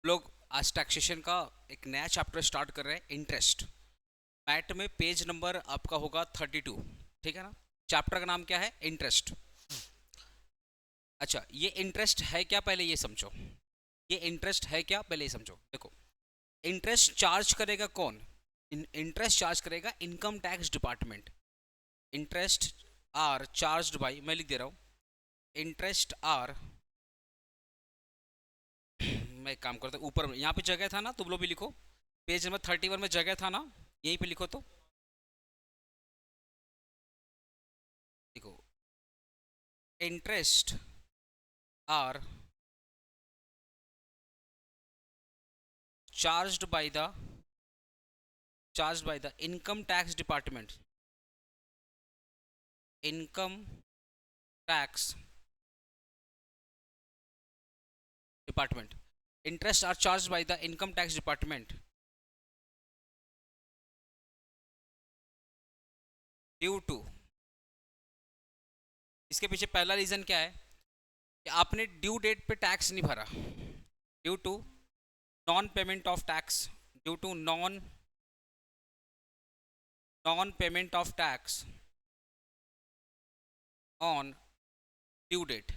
लोग आज टैक्सेशन का एक नया चैप्टर स्टार्ट कर रहे हैं, इंटरेस्ट। मैट में पेज नंबर आपका होगा 32, ठीक है ना। चैप्टर का नाम क्या है? इंटरेस्ट। अच्छा, ये इंटरेस्ट है क्या पहले ये समझो। ये इंटरेस्ट है क्या पहले ये समझो। देखो, इंटरेस्ट चार्ज करेगा कौन? इंटरेस्ट चार्ज करेगा income tax department. Interest are charged by, मैं लिख दे रहा हूँ, इंटरेस्ट आर मैं एक काम करता हूँ, ऊपर यहाँ पे जगह था ना, तुम लोग भी लिखो। पेज नंबर 31 में जगह था ना, यहीं पे लिखो। तो देखो, interest are charged by the income tax department. Income tax department. Interest are charged by the income tax department due to. इसके पीछे पहला रीजन क्या है कि आपने ड्यू डेट पे टैक्स नहीं भरा। Due to non payment of tax. Due to non payment of tax on due date.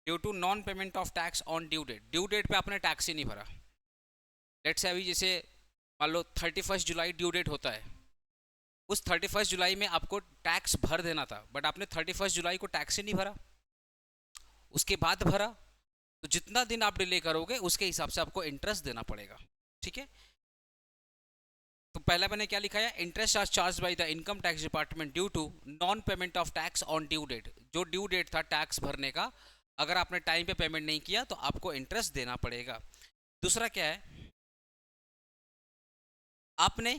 Due to non payment of tax on due date. Due date पे आपने टैक्स ही नहीं भरा। लेट्स से अभी जैसे मान लो 31 जुलाई ड्यू डेट होता है, उस 31 जुलाई में आपको टैक्स भर देना था, बट आपने 31 जुलाई को टैक्स ही नहीं भरा, उसके बाद भरा। तो जितना दिन आप डिले करोगे उसके हिसाब से आपको इंटरेस्ट देना पड़ेगा, ठीक है। तो पहला मैंने क्या लिखा है? Interest are charge by the income tax department due to non payment of tax on due date. जो ड्यू डेट था टैक्स भरने का, अगर आपने टाइम पे पेमेंट नहीं किया तो आपको इंटरेस्ट देना पड़ेगा। दूसरा क्या है? आपने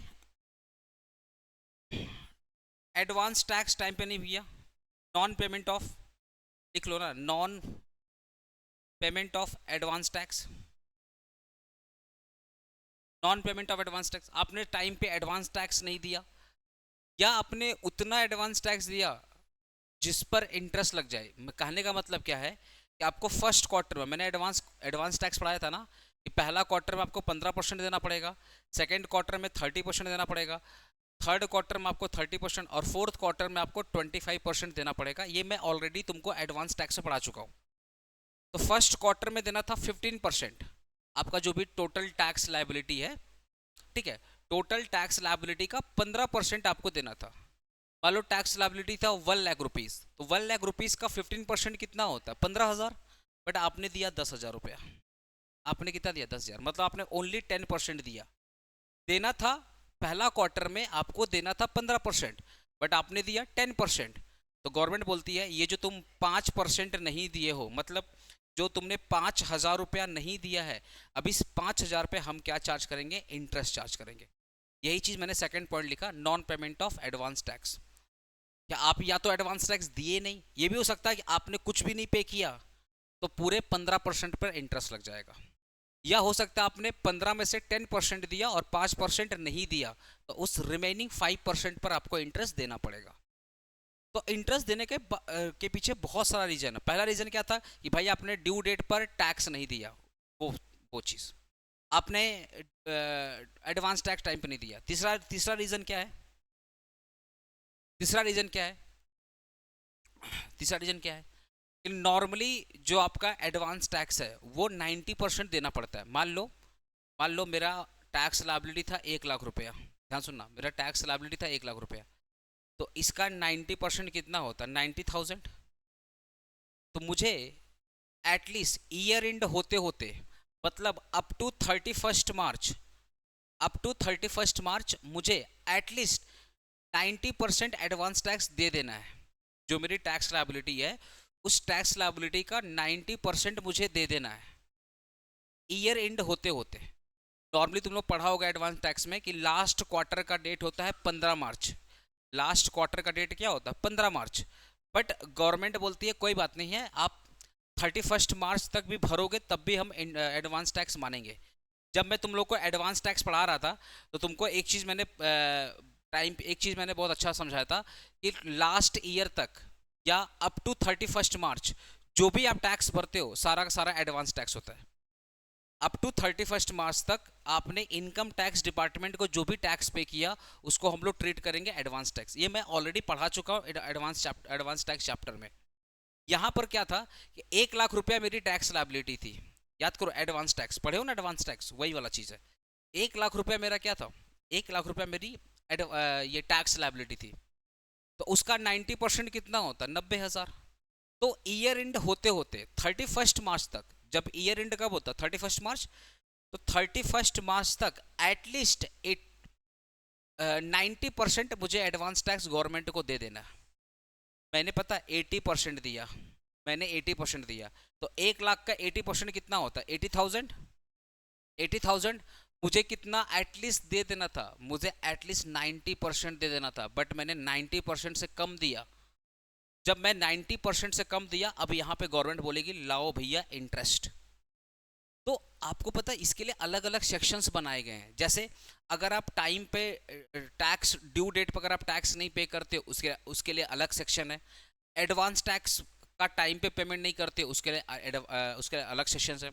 एडवांस टैक्स टाइम पे नहीं किया, नॉन पेमेंट ऑफ, लिख लो ना, non payment of advance tax. Non payment of advance tax, आपने टाइम पे एडवांस टैक्स नहीं दिया, या आपने उतना एडवांस टैक्स दिया जिस पर इंटरेस्ट लग जाए। कहने का मतलब क्या है कि आपको फर्स्ट क्वार्टर में, मैंने एडवांस टैक्स पढ़ाया था ना, कि पहला क्वार्टर में आपको 15% देना पड़ेगा, सेकेंड क्वार्टर में 30% देना पड़ेगा, थर्ड क्वार्टर में आपको 30% और फोर्थ क्वार्टर में आपको 25% देना पड़ेगा। ये मैं ऑलरेडी तुमको एडवांस टैक्स में पढ़ा चुका हूँ। तो फर्स्ट क्वार्टर में देना था 15%, आपका जो भी टोटल टैक्स लायबिलिटी है, ठीक है। टोटल टैक्स लायबिलिटी का 15% आपको देना था। मान लो टैक्स लायबिलिटी था 1 लाख रुपीज, तो 1 लाख रुपीज का 15% कितना होता है? 15,000। बट आपने दिया 10,000 रुपया। आपने कितना दिया? 10,000। मतलब आपने ओनली 10% दिया। देना था पहला क्वार्टर में आपको देना था 15%, बट आपने दिया 10%। तो गवर्नमेंट बोलती है ये जो तुम 5% नहीं दिए हो, मतलब जो तुमने 5,000 रुपया नहीं दिया है, अब इस 5,000 पे हम क्या चार्ज करेंगे? इंटरेस्ट चार्ज करेंगे। यही चीज मैंने सेकंड पॉइंट लिखा, non payment of advance tax. क्या आप या तो एडवांस टैक्स दिए नहीं, ये भी हो सकता है कि आपने कुछ भी नहीं पे किया, तो पूरे 15% पर इंटरेस्ट लग जाएगा। या हो सकता है आपने 15 में से 10% दिया और 5% नहीं दिया, तो उस रिमेनिंग 5% पर आपको इंटरेस्ट देना पड़ेगा। तो इंटरेस्ट देने के पीछे बहुत सारा रीजन है। पहला रीजन क्या था कि भाई आपने ड्यू डेट पर टैक्स नहीं दिया, वो चीज आपने एडवांस टैक्स टाइम पे नहीं दिया। तीसरा रीजन क्या है? तीसरा रीजन क्या है? तीसरा रीजन क्या है? नॉर्मली जो आपका एडवांस टैक्स है वो 90% देना पड़ता है। मान लो मेरा टैक्स लायबिलिटी था 1 लाख रुपया। ध्यान सुनना, मेरा टैक्स लायबिलिटी था 1 लाख रुपया, तो इसका 90% कितना होता है? 90,000। तो मुझे एटलीस्ट ईयर एंड होते होते, मतलब अप टू 31 मार्च मुझे एटलीस्ट 90% एडवांस टैक्स दे देना है। जो मेरी टैक्स लायबिलिटी है, उस टैक्स लायबिलिटी का 90% मुझे दे देना है ईयर एंड होते होते। नॉर्मली तुम लोग पढ़ा होगा एडवांस टैक्स में कि लास्ट क्वार्टर का डेट होता है 15 मार्च। लास्ट क्वार्टर का डेट क्या होता है? 15 मार्च। बट गवर्नमेंट बोलती है कोई बात नहीं है, आप 31 मार्च तक भी भरोगे तब भी हम एडवांस टैक्स मानेंगे। जब मैं तुम लोग को एडवांस टैक्स पढ़ा रहा था, तो तुमको एक चीज़ मैंने बहुत अच्छा समझाया था कि लास्ट ईयर तक या अप टू 31 मार्च जो भी आप टैक्स भरते हो, सारा का सारा एडवांस टैक्स होता है। अप टू 31 मार्च तक आपने इनकम टैक्स डिपार्टमेंट को जो भी टैक्स पे किया उसको हम लोग ट्रीट करेंगे एडवांस टैक्स। ये मैं ऑलरेडी पढ़ा चुका हूँ एडवांस टैक्स चैप्टर में। यहाँ पर क्या था कि 1 लाख रुपया मेरी टैक्स लायबिलिटी थी। याद करो, एडवांस टैक्स पढ़े हो ना, एडवांस टैक्स वही वाला चीज़ है। 1 लाख रुपया मेरा क्या था, 1 लाख रुपया मेरी ये टैक्स लायबिलिटी थी। तो उसका 90% कितना होता, 90,000। तो ईयर एंड होते होते 31 मार्च तक, जब ईयर एंड कब होता, 31 मार्च, तो 31 मार्च तक एटलीस्ट 90% मुझे एडवांस टैक्स गवर्नमेंट को दे देना। मैंने पता 80% दिया, मैंने 80% दिया, तो 1 लाख का 80% कितना होता है, 80,000। 80,000 मुझे कितना एटलीस्ट दे देना था, मुझे एटलीस्ट 90% दे देना था, बट मैंने 90% से कम दिया। जब मैं 90% से कम दिया, अब यहाँ पे गवर्नमेंट बोलेगी लाओ भैया इंटरेस्ट। तो आपको पता है इसके लिए अलग अलग सेक्शंस बनाए गए हैं। जैसे अगर आप टाइम पे टैक्स ड्यू डेट पर अगर आप टैक्स नहीं पे करते उसके लिए अलग सेक्शन है। एडवांस टैक्स का टाइम पे पेमेंट नहीं करते उसके लिए अलग सेक्शन है।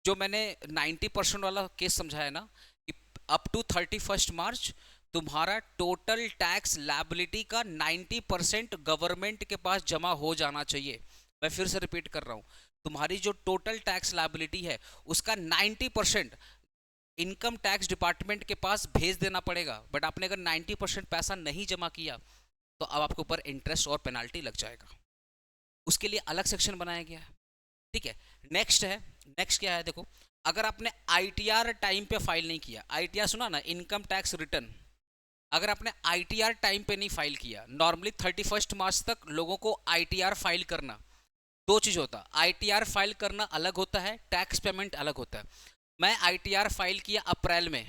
जो मैंने 90% वाला केस समझाया ना कि अप टू 31 मार्च तुम्हारा टोटल टैक्स लायबिलिटी का 90% गवर्नमेंट के पास जमा हो जाना चाहिए। मैं फिर से रिपीट कर रहा हूँ, तुम्हारी जो टोटल टैक्स लायबिलिटी है उसका 90% इनकम टैक्स डिपार्टमेंट के पास भेज देना पड़ेगा। बट आपने अगर 90% पैसा नहीं जमा किया तो अब आपके ऊपर इंटरेस्ट और पेनाल्टी लग जाएगा। उसके लिए अलग सेक्शन बनाया गया है। ठीक है, नेक्स्ट क्या है, देखो अगर आपने आईटीआर टाइम पे फाइल नहीं किया, आईटीआर सुना ना, इनकम टैक्स रिटर्न, अगर आपने आईटीआर टाइम पे नहीं फाइल किया, नॉर्मली 31 मार्च तक लोगों को आईटीआर फाइल करना, दो चीज होता है, आईटीआर फाइल करना अलग होता है, टैक्स पेमेंट अलग होता है। मैं आईटीआर फाइल किया अप्रैल में,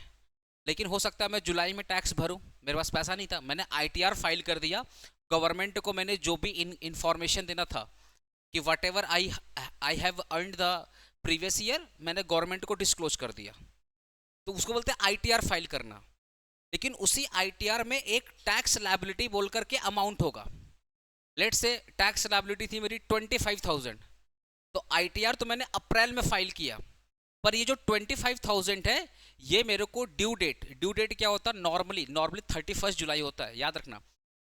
लेकिन हो सकता है मैं जुलाई में टैक्स भरूं, मेरे पास पैसा नहीं था, मैंने आईटीआर फाइल कर दिया। गवर्नमेंट को मैंने जो भी इंफॉर्मेशन देना था कि what ever I have earned the previous year, मैंने गवर्नमेंट को डिस्क्लोज कर दिया। तो उसको बोलते हैं आईटीआर फाइल करना। लेकिन उसी आईटीआर में एक टैक्स लायबिलिटी बोल करके अमाउंट होगा। लेट से टैक्स लायबिलिटी थी मेरी 25,000, तो आईटीआर तो मैंने अप्रैल में फाइल किया, पर ये जो 25,000 है ये मेरे को ड्यू डेट क्या होता है, नॉर्मली 31 जुलाई होता है, याद रखना।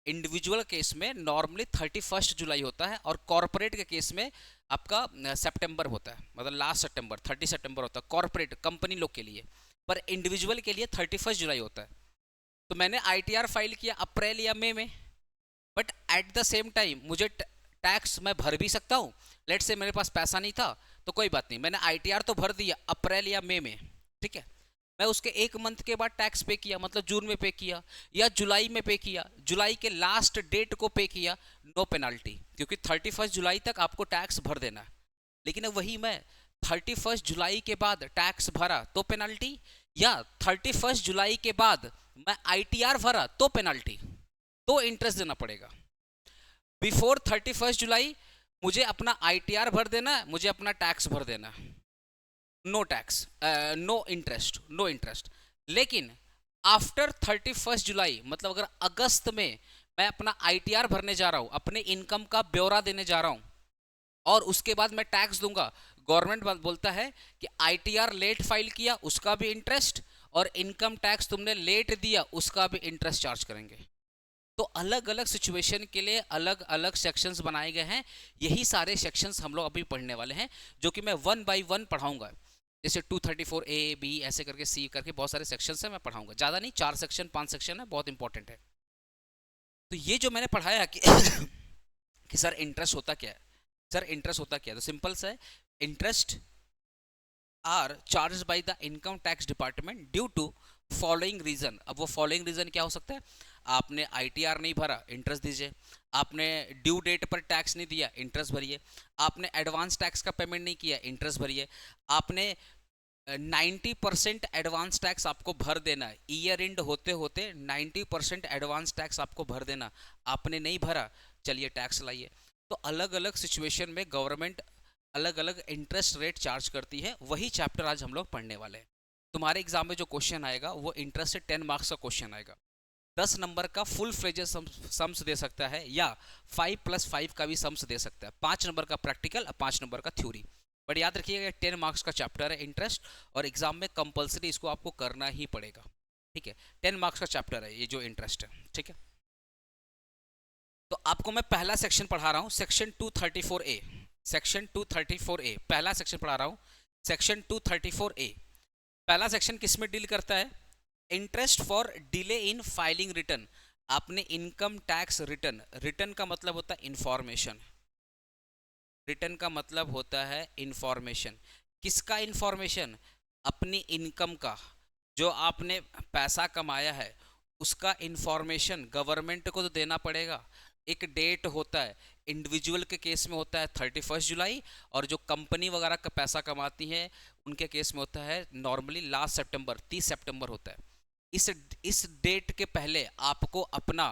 इंडिविजुअल केस में नॉर्मली 31 जुलाई होता है, और कॉर्पोरेट के केस में आपका सितंबर होता है, मतलब लास्ट सितंबर 30 सितंबर होता है कॉर्पोरेट कंपनी लोग के लिए, पर इंडिविजुअल के लिए 31 जुलाई होता है। तो मैंने आईटीआर फाइल किया अप्रैल या मई में, but at the same time मुझे टैक्स मैं भर भी सकता हूँ। लेट से मेरे पास पैसा नहीं था तो कोई बात नहीं, मैंने आईटीआर तो भर दिया अप्रैल या मई में, ठीक है, मैं उसके 1 मंथ के बाद टैक्स पे किया, मतलब जून में पे किया या जुलाई में पे किया, जुलाई के लास्ट डेट को पे किया, नो पेनाल्टी, क्योंकि 31 जुलाई तक आपको टैक्स भर देना है। लेकिन वही मैं 31 जुलाई के बाद टैक्स भरा तो पेनाल्टी, या 31 जुलाई के बाद मैं आईटीआर भरा तो पेनाल्टी, तो इंटरेस्ट देना पड़ेगा। बिफोर 31 जुलाई मुझे अपना आईटीआर भर देना है, मुझे अपना टैक्स भर देना है, नो टैक्स, नो इंटरेस्ट। लेकिन आफ्टर 31 जुलाई, मतलब अगर अगस्त में मैं अपना आईटीआर भरने जा रहा हूं, अपने इनकम का ब्यौरा देने जा रहा हूं, और उसके बाद मैं टैक्स दूंगा, गवर्नमेंट बोलता है कि आईटीआर लेट फाइल किया उसका भी इंटरेस्ट, और इनकम टैक्स तुमने लेट दिया उसका भी इंटरेस्ट चार्ज करेंगे। तो अलग अलग सिचुएशन के लिए अलग अलग सेक्शंस बनाए गए हैं। यही सारे सेक्शंस हम लोग अभी पढ़ने वाले हैं, जो कि मैं 1 बाय 1 पढ़ाऊंगा। जैसे 234 ए बी ऐसे करके सी करके बहुत सारे सेक्शंस हैं, मैं पढ़ाऊंगा, ज़्यादा नहीं, 4 सेक्शन 5 सेक्शन है, बहुत इंपॉर्टेंट है। तो ये जो मैंने पढ़ाया कि कि सर इंटरेस्ट होता क्या है, सर इंटरेस्ट होता क्या है, तो सिंपल सा है, interest are charge by the income tax department due to following reason. अब वो फॉलोइंग रीजन क्या हो सकता है, आपने आईटीआर नहीं भरा, इंटरेस्ट दीजिए, आपने ड्यू डेट पर टैक्स नहीं दिया, इंटरेस्ट भरिए, आपने एडवांस टैक्स का पेमेंट नहीं किया, इंटरेस्ट भरिए, आपने 90% एडवांस टैक्स आपको भर देना है, ईयर एंड होते होते 90% एडवांस टैक्स आपको भर देना, आपने नहीं भरा, चलिए टैक्स लाइए। तो अलग अलग सिचुएशन में गवर्नमेंट अलग अलग इंटरेस्ट रेट चार्ज करती है। वही चैप्टर आज हम लोग पढ़ने वाले हैं। तुम्हारे एग्जाम में जो क्वेश्चन आएगा वो इंटरेस्ट से 10 मार्क्स का क्वेश्चन आएगा, 10 नंबर का फुल फ्लेजेस सम्स दे सकता है, या 5+5 का भी सम्स दे सकता है, 5 नंबर का प्रैक्टिकल और 5 नंबर का थ्योरी। बट याद रखिएगा 10 मार्क्स का चैप्टर है इंटरेस्ट, और एग्जाम में कंपलसरी इसको आपको करना ही पड़ेगा, ठीक है। 10 मार्क्स का चैप्टर है ये जो इंटरेस्ट है, ठीक है। तो आपको मैं पहला सेक्शन पढ़ा रहा हूँ, सेक्शन 234A, सेक्शन 234A पहला सेक्शन पढ़ा रहा हूँ, सेक्शन 234A। पहला सेक्शन किस में डील करता है? Interest for delay in filing return. आपने इनकम टैक्स रिटर्न, रिटर्न का मतलब होता है इंफॉर्मेशन, रिटर्न का मतलब होता है इंफॉर्मेशन। किसका इंफॉर्मेशन? अपनी इनकम का, जो आपने पैसा कमाया है उसका इंफॉर्मेशन गवर्नमेंट को तो देना पड़ेगा। एक डेट होता है, इंडिविजुअल के केस में होता है 31 जुलाई, और जो कंपनी वगैरह का पैसा कमाती है उनके केस में होता है नॉर्मली लास्ट सितंबर, 30 सितंबर होता है। इस डेट के पहले आपको अपना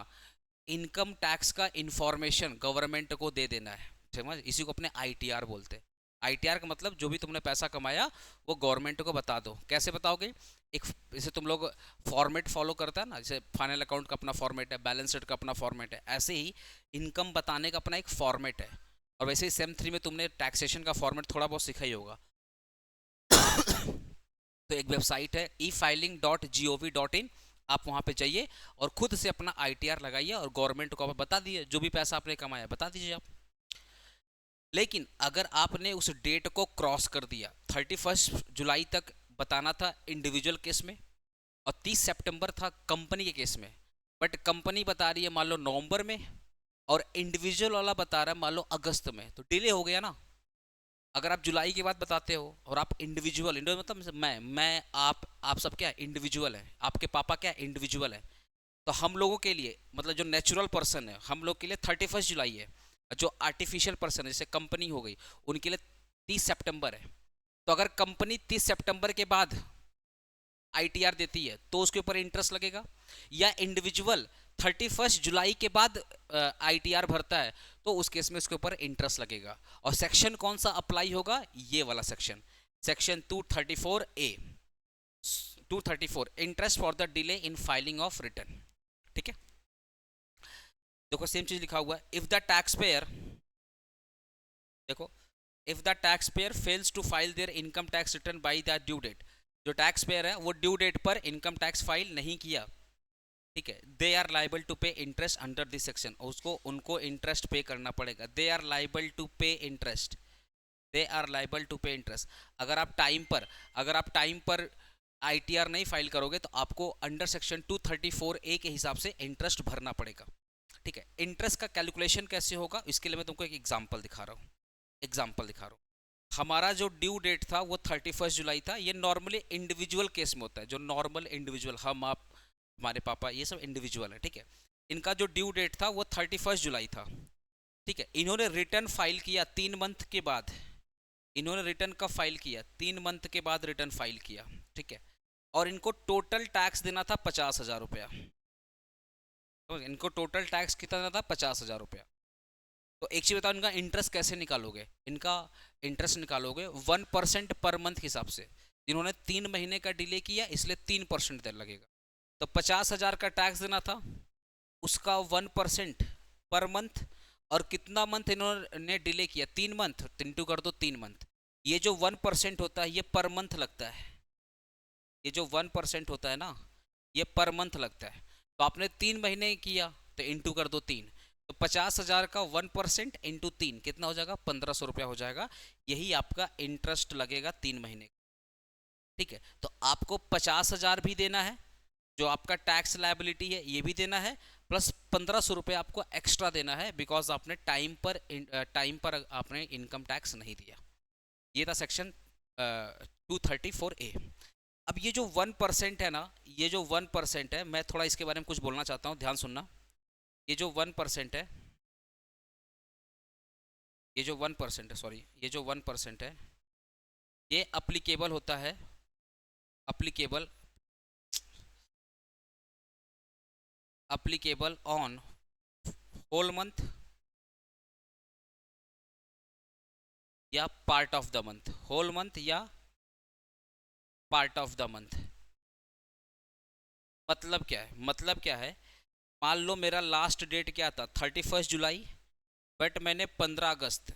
इनकम टैक्स का इंफॉर्मेशन गवर्नमेंट को दे देना है, समझ? इसी को अपने आईटीआर बोलते हैं। आईटीआर का मतलब जो भी तुमने पैसा कमाया वो गवर्नमेंट को बता दो। कैसे बताओगे? एक जैसे तुम लोग फॉर्मेट फॉलो करता है ना, जैसे फाइनल अकाउंट का अपना फॉर्मेट है, बैलेंस शीट का अपना फॉर्मेट है, ऐसे ही इनकम बताने का अपना एक फॉर्मेट है। और वैसे ही सेम 3 में तुमने टैक्सेशन का फॉर्मेट थोड़ा बहुत सीखा ही होगा। तो एक वेबसाइट है efiling.gov.in, आप वहां पे जाइए और खुद से अपना आईटीआर लगाइए और गवर्नमेंट को आप बता दिए जो भी पैसा आपने कमाया बता दीजिए आप। लेकिन अगर आपने उस डेट को क्रॉस कर दिया, 31 जुलाई तक बताना था इंडिविजुअल केस में और 30 सितंबर था कंपनी के केस में, बट कंपनी बता रही है मान लो नवंबर में और इंडिविजुअल वाला बता रहा है मान लो अगस्त में, तो डिले हो गया ना। अगर आप जुलाई के बाद बताते हो और आप इंडिविजुअल, मतलब मैं आप सब क्या इंडिविजुअल है, आपके पापा क्या इंडिविजुअल है, तो हम लोगों के लिए मतलब जो नेचुरल पर्सन है हम लोग के लिए 31 जुलाई है, जो आर्टिफिशियल पर्सन है जैसे कंपनी हो गई उनके लिए 30 सितंबर है। तो अगर कंपनी 30 सितंबर के बाद आईटीआर देती है तो उसके ऊपर इंटरेस्ट लगेगा, या इंडिविजुअल 31 जुलाई के बाद आईटीआर भरता है तो उस केस में उसके ऊपर इंटरेस्ट लगेगा। और सेक्शन कौन सा अप्लाई होगा? ये वाला section, section 234A, 234 interest for the delay in filing of return, ठीक है। देखो सेम चीज लिखा हुआ है, इफ द टैक्स पेयर, देखो if the tax payer fails to file their income tax return by the due date, जो tax payer है वो ड्यू डेट पर इनकम टैक्स फाइल नहीं किया, ठीक है, they are liable to pay interest under this section, उसको उनको इंटरेस्ट पे करना पड़ेगा। They are liable to pay interest, they are liable to pay interest. अगर आप टाइम पर आईटीआर नहीं फाइल करोगे तो आपको अंडर सेक्शन 234A के हिसाब से इंटरेस्ट भरना पड़ेगा, ठीक है। इंटरेस्ट का कैलकुलेशन कैसे होगा इसके लिए मैं तुमको एक एग्जांपल दिखा रहा हूँ, हमारा जो ड्यू डेट था वो 31 जुलाई था। ये नॉर्मली इंडिविजुअल केस में होता है, जो नॉर्मल इंडिविजुअल, हम आप हमारे पापा ये सब इंडिविजुअल है, ठीक है। इनका जो ड्यू डेट था वो 31 जुलाई था, ठीक है। इन्होंने रिटर्न फाइल किया 3 मंथ के बाद, इन्होंने रिटर्न कब फाइल किया? 3 मंथ के बाद रिटर्न फाइल किया, ठीक है। और इनको टोटल टैक्स देना था 50,000 रुपया, तो इनको टोटल टैक्स कितना देना था? 50,000 रुपया। तो एक चीज बताओ, इनका इंटरेस्ट कैसे निकालोगे? इनका इंटरेस्ट निकालोगे 1% पर मंथ के हिसाब से। इन्होंने 3 महीने का डिले किया इसलिए 3% लगेगा। तो 50,000 का टैक्स देना था, उसका 1% पर मंथ, और कितना मंथ इन्होंने डिले किया? 3 मंथ, इंटू कर दो 3 मंथ। ये जो 1% होता है ये पर मंथ लगता है, ये जो 1% होता है ना ये पर मंथ लगता है। तो आपने 3 महीने किया तो इंटू कर दो 3, तो 50,000 का 1% इंटू 3 कितना हो जाएगा? 1,500 रुपया हो जाएगा। यही आपका इंटरेस्ट लगेगा 3 महीने, ठीक है। तो आपको 50,000 भी देना है, जो आपका टैक्स लायबिलिटी है ये भी देना है, प्लस 1,500 रुपये आपको एक्स्ट्रा देना है बिकॉज आपने टाइम पर आपने इनकम टैक्स नहीं दिया। ये था सेक्शन 234A। अब ये जो 1% है ना, ये जो 1% है, मैं थोड़ा इसके बारे में कुछ बोलना चाहता हूँ, ध्यान सुनना। ये जो 1% है, ये जो 1% है, सॉरी, ये जो 1% है ये अप्लीकेबल होता है, applicable applicable on whole month या part of the month, whole month या पार्ट ऑफ द मंथ। मतलब क्या है? मतलब क्या है, मान लो मेरा लास्ट डेट क्या था 31 जुलाई, बट मैंने 15 अगस्त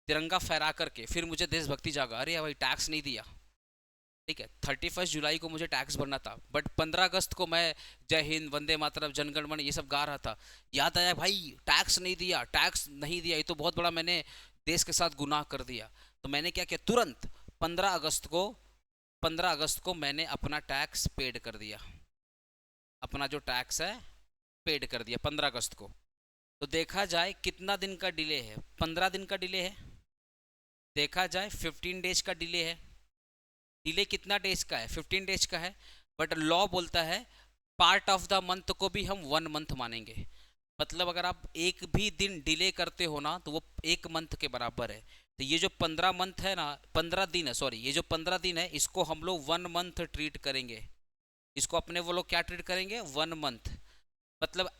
तिरंगा फहरा करके फिर मुझे देशभक्ति जागा, अरे भाई टैक्स नहीं दिया, ठीक है। 31 जुलाई को मुझे टैक्स भरना था, बट 15 अगस्त को मैं जय हिंद, वंदे मातरम, जनगण मन ये सब गा रहा था। याद आया भाई टैक्स नहीं दिया, टैक्स नहीं दिया, ये तो बहुत बड़ा मैंने देश के साथ गुनाह कर दिया। तो मैंने क्या किया, तुरंत 15 अगस्त को मैंने अपना टैक्स पेड कर दिया, अपना जो टैक्स है पेड कर दिया 15 अगस्त को। तो देखा जाए कितना दिन का डिले है, 15 दिन का डिले है। देखा जाए 15 डेज का डिले है। डिले कितना डेज का है, 15 डेज का है। बट लॉ बोलता है पार्ट ऑफ द मंथ को भी हम 1 मंथ मानेंगे। मतलब अगर आप एक भी दिन डिले करते हो ना तो वो 1 मंथ के बराबर है। तो ये जो 15 मंथ है ना, 15 दिन है, सॉरी, ये जो 15 दिन है इसको हम लोग 1 मंथ ट्रीट करेंगे। इसको अपने वो लोग क्या ट्रीट करेंगे, 1 मंथ। मतलब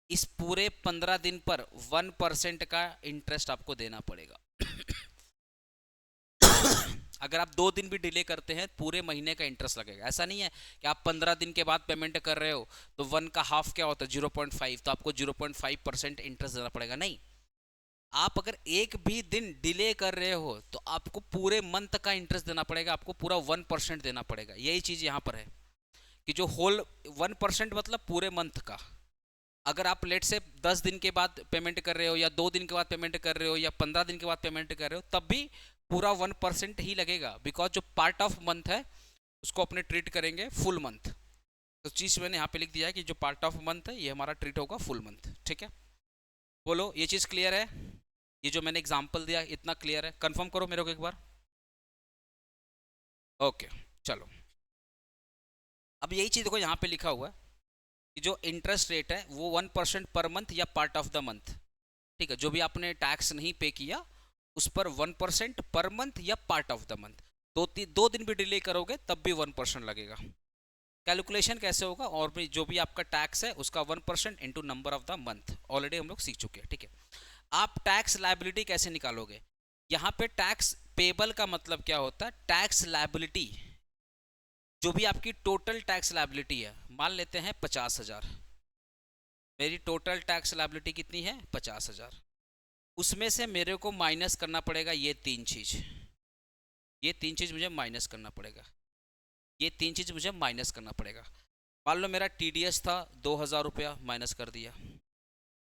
इस पूरे 15 दिन पर 1% का इंटरेस्ट आपको देना पड़ेगा। अगर आप 2 दिन भी डिले करते हैं पूरे महीने का इंटरेस्ट लगेगा। ऐसा नहीं है कि आप 15 दिन के बाद पेमेंट कर रहे हो तो 1 का हाफ क्या होता है 0.5, तो आपको 0.5% इंटरेस्ट देना पड़ेगा। नहीं, आप अगर एक भी दिन डिले कर रहे हो तो आपको पूरे मंथ का इंटरेस्ट देना पड़ेगा, आपको पूरा 1% देना पड़ेगा। यही चीज यहाँ पर है कि जो होल 1% मतलब पूरे मंथ का। अगर आप लेट से 10 दिन के बाद पेमेंट कर रहे हो या 2 दिन के बाद पेमेंट कर रहे हो या 15 दिन के बाद पेमेंट कर रहे हो तब भी पूरा 1% ही लगेगा, बिकॉज जो पार्ट ऑफ मंथ है उसको अपने ट्रीट करेंगे फुल मंथ। तो चीज़ मैंने यहाँ पे लिख दिया है कि जो पार्ट ऑफ मंथ है ये हमारा ट्रीट होगा फुल मंथ। ठीक है, बोलो ये चीज़ क्लियर है? ये जो मैंने एग्जाम्पल दिया इतना क्लियर है? कंफर्म करो मेरे को एक बार। ओके, चलो अब यही चीज़ देखो यहाँ पे लिखा हुआ है कि जो इंटरेस्ट रेट है वो 1% पर मंथ या पार्ट ऑफ द मंथ। ठीक है, जो भी आपने टैक्स नहीं पे किया उस पर 1% पर मंथ या पार्ट ऑफ द मंथ। 2 दिन भी डिले करोगे तब भी 1% लगेगा। कैलकुलेशन कैसे होगा, और भी जो भी आपका टैक्स है उसका 1% into number of the month, already हम लोग सीख चुके हैं। ठीक है, आप टैक्स लायबिलिटी कैसे निकालोगे? यहाँ पे टैक्स पेबल का मतलब क्या होता है, टैक्स लायबिलिटी जो भी आपकी टोटल टैक्स लायबिलिटी है, मान लेते हैं 50,000, मेरी टोटल टैक्स लायबिलिटी कितनी है 50,000, उसमें से मेरे को माइनस करना पड़ेगा ये 3 चीज, ये 3 चीज मुझे माइनस करना पड़ेगा, ये 3 चीज मुझे माइनस करना पड़ेगा। मान लो मेरा TDS था 2,000 रुपया, माइनस कर दिया।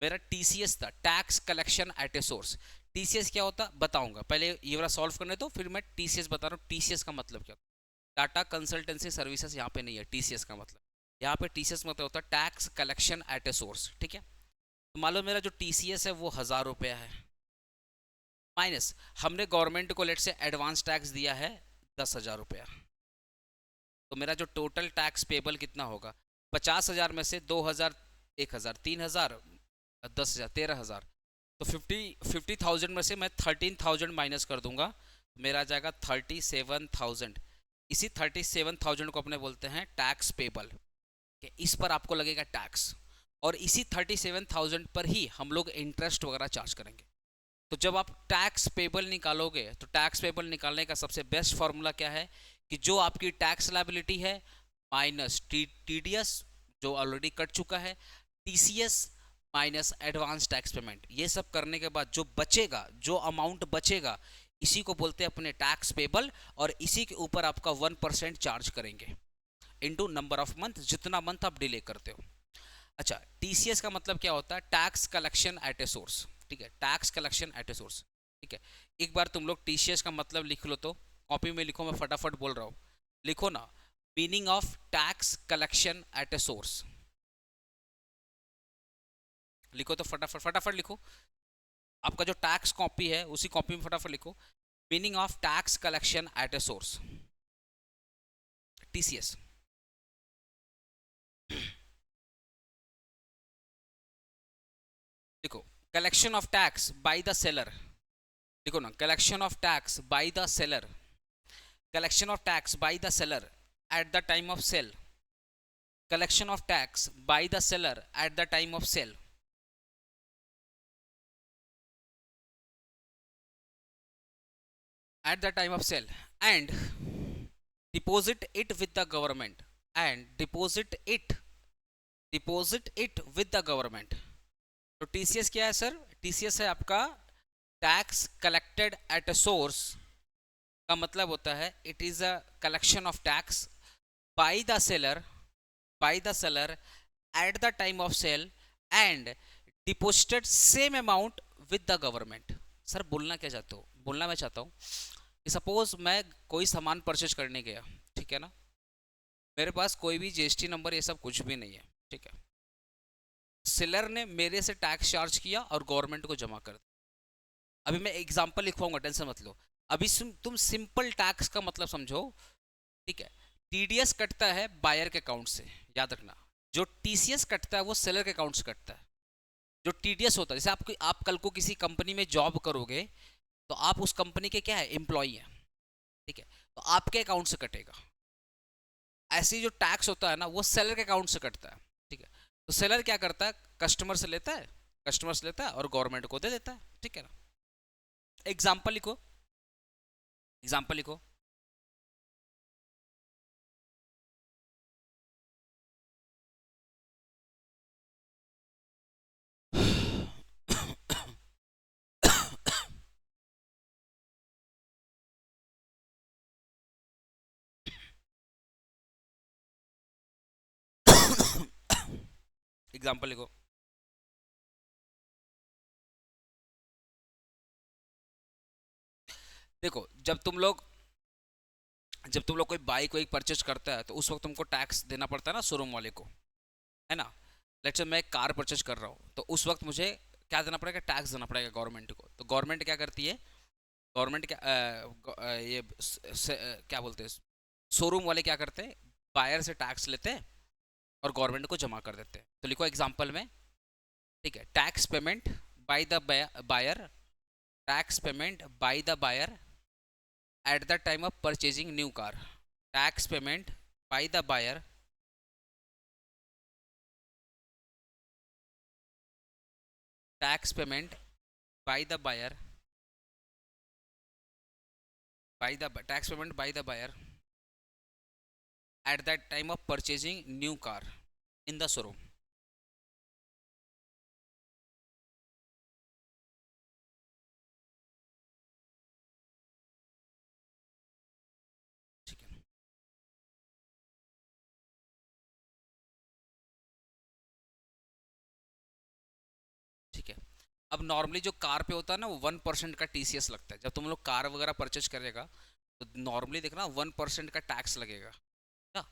मेरा TCS था, tax collection at a source. TCS क्या होता बताऊंगा, पहले ये वाला सॉल्व करने दो फिर मैं TCS बता रहा हूँ। TCS का मतलब क्या होता है, टाटा कंसल्टेंसी सर्विसेज यहाँ पे नहीं है। TCS का मतलब, यहाँ पे TCS मतलब होता है tax collection at a source. ठीक है, तो मान लो मेरा जो TCS है वो 1,000 रुपया है, माइनस हमने गवर्नमेंट को लेट से एडवांस टैक्स दिया है 10,000 रुपया। तो मेरा जो टोटल टैक्स पेबल कितना होगा, 50,000 में से 2,000, 1,000, 3,000, 10,000, 13,000, तो 50,000 में से मैं 13,000 माइनस कर दूंगा, मेरा आ जाएगा 37,000। इसी 37,000 को अपने बोलते हैं टैक्स पेबल, इस पर आपको लगेगा टैक्स, और इसी 37,000 पर ही हम लोग इंटरेस्ट वगैरह चार्ज करेंगे। तो जब आप टैक्स पेबल निकालोगे तो टैक्स पेबल निकालने का सबसे बेस्ट फॉर्मूला क्या है कि जो आपकी टैक्स लायबिलिटी है माइनस TDS जो ऑलरेडी कट चुका है, TCS minus advance tax payment, ये सब करने के बाद जो बचेगा, जो अमाउंट बचेगा, इसी को बोलते हैं अपने टैक्स पेबल, और इसी के ऊपर आपका 1% चार्ज करेंगे इनटू नंबर ऑफ मंथ, जितना मंथ आप डिले करते हो। अच्छा, TCS का मतलब क्या होता है, tax collection at a source. ठीक है, tax collection at a source. ठीक है, एक बार तुम लोग TCS का मतलब लिख लो, तो कॉपी में लिखो, मैं फटाफट बोल रहा हूँ, लिखो ना, meaning of tax collection at a source. लिखो तो फटाफट फटाफट लिखो, आपका जो टैक्स कॉपी है उसी कॉपी में फटाफट लिखो, meaning of tax collection at a source, TCS। लिखो, collection of tax by the seller, लिखो ना, collection of tax by the seller, collection of tax by the seller at the time of sale, collection of tax by the seller at the time of sale, at the time of sale, and deposit it with the government, and deposit it with the government। तो TCS क्या है sir, TCS है आपका tax collected at a source का मतलब होता है it is a collection of tax by the seller at the time of sale and deposited same amount with the government. Sir बोलना क्या चाहते हो, बोलना मैं चाहता हूँ कि सपोज मैं कोई सामान परचेज करने गया, ठीक है ना, मेरे पास कोई भी जीएसटी नंबर ये सब कुछ भी नहीं है, ठीक है, सेलर ने मेरे से टैक्स चार्ज किया और गवर्नमेंट को जमा कर दिया। अभी मैं एग्जांपल लिखवाऊंगा, टेंशन मत लो। अभी तुम सिंपल टैक्स का मतलब समझो, ठीक है। टीडीएस कटता है बायर के अकाउंट से, याद रखना। जो टीसीएस कटता है वो सेलर के अकाउंट से कटता है। जो टीडीएस होता है, जैसे आप कल को किसी कंपनी में जॉब करोगे तो आप उस कंपनी के क्या है, एम्प्लॉई हैं, ठीक है, तो आपके अकाउंट से कटेगा। ऐसे जो टैक्स होता है ना वो सेलर के अकाउंट से कटता है, ठीक है। तो सेलर क्या करता है, कस्टमर से लेता है और गवर्नमेंट को दे देता है, ठीक है ना। एग्जाम्पल लिखो, एग्जाम्पल लिखो। एग्जाम्पल लिखो। देखो जब तुम लोग कोई बाइक कोई परचेज करता है तो उस वक्त तुमको टैक्स देना पड़ता है ना शोरूम वाले को, है ना। लेट्स से मैं एक कार परचेज कर रहा हूँ तो उस वक्त मुझे क्या देना पड़ेगा, टैक्स देना पड़ेगा गवर्नमेंट को। तो गवर्नमेंट क्या करती है, गवर्नमेंट क्या ये क्या बोलते हैं, शोरूम वाले क्या करते हैं, बायर से टैक्स लेते हैं और गवर्नमेंट को जमा कर देते हैं। तो लिखो एग्जांपल में, ठीक है, tax payment by the buyer, tax payment by the buyer at the time of purchasing new car, tax payment by the buyer, tax payment by the buyer, tax payment by the buyer at that time of purchasing new car in the showroom, ठीक है। ठीक है, अब normally जो car पे होता है ना वो 1% का टीसीएस लगता है। जब तुम लोग कार वगैरह परचेज करेगा तो नॉर्मली देखना 1% का टैक्स लगेगा ना।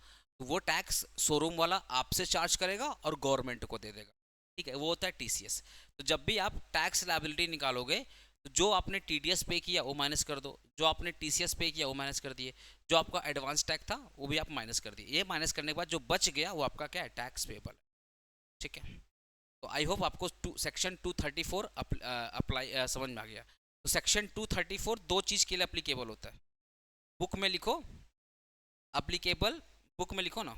तो वो टैक्स शोरूम वाला आपसे चार्ज करेगा और गवर्नमेंट को दे देगा, ठीक है, वो होता है टीसीएस। तो जब भी आप टैक्स लायबिलिटी निकालोगे तो जो आपने टीडीएस पे किया वो माइनस कर दो, जो आपने टीसीएस पे किया वो माइनस कर दिए, जो आपका एडवांस टैक्स था वो भी आप माइनस कर दिए। ये माइनस करने के बाद जो बच गया वो आपका क्या है, टैक्स पेबल, ठीक है। तो आई होप आपको सेक्शन 234 अप्लाई समझ में आ गया। तो सेक्शन 234 दो चीज के लिए अप्लीकेबल होता है, बुक में लिखो अप्लीकेबल, बुक में लिखो ना,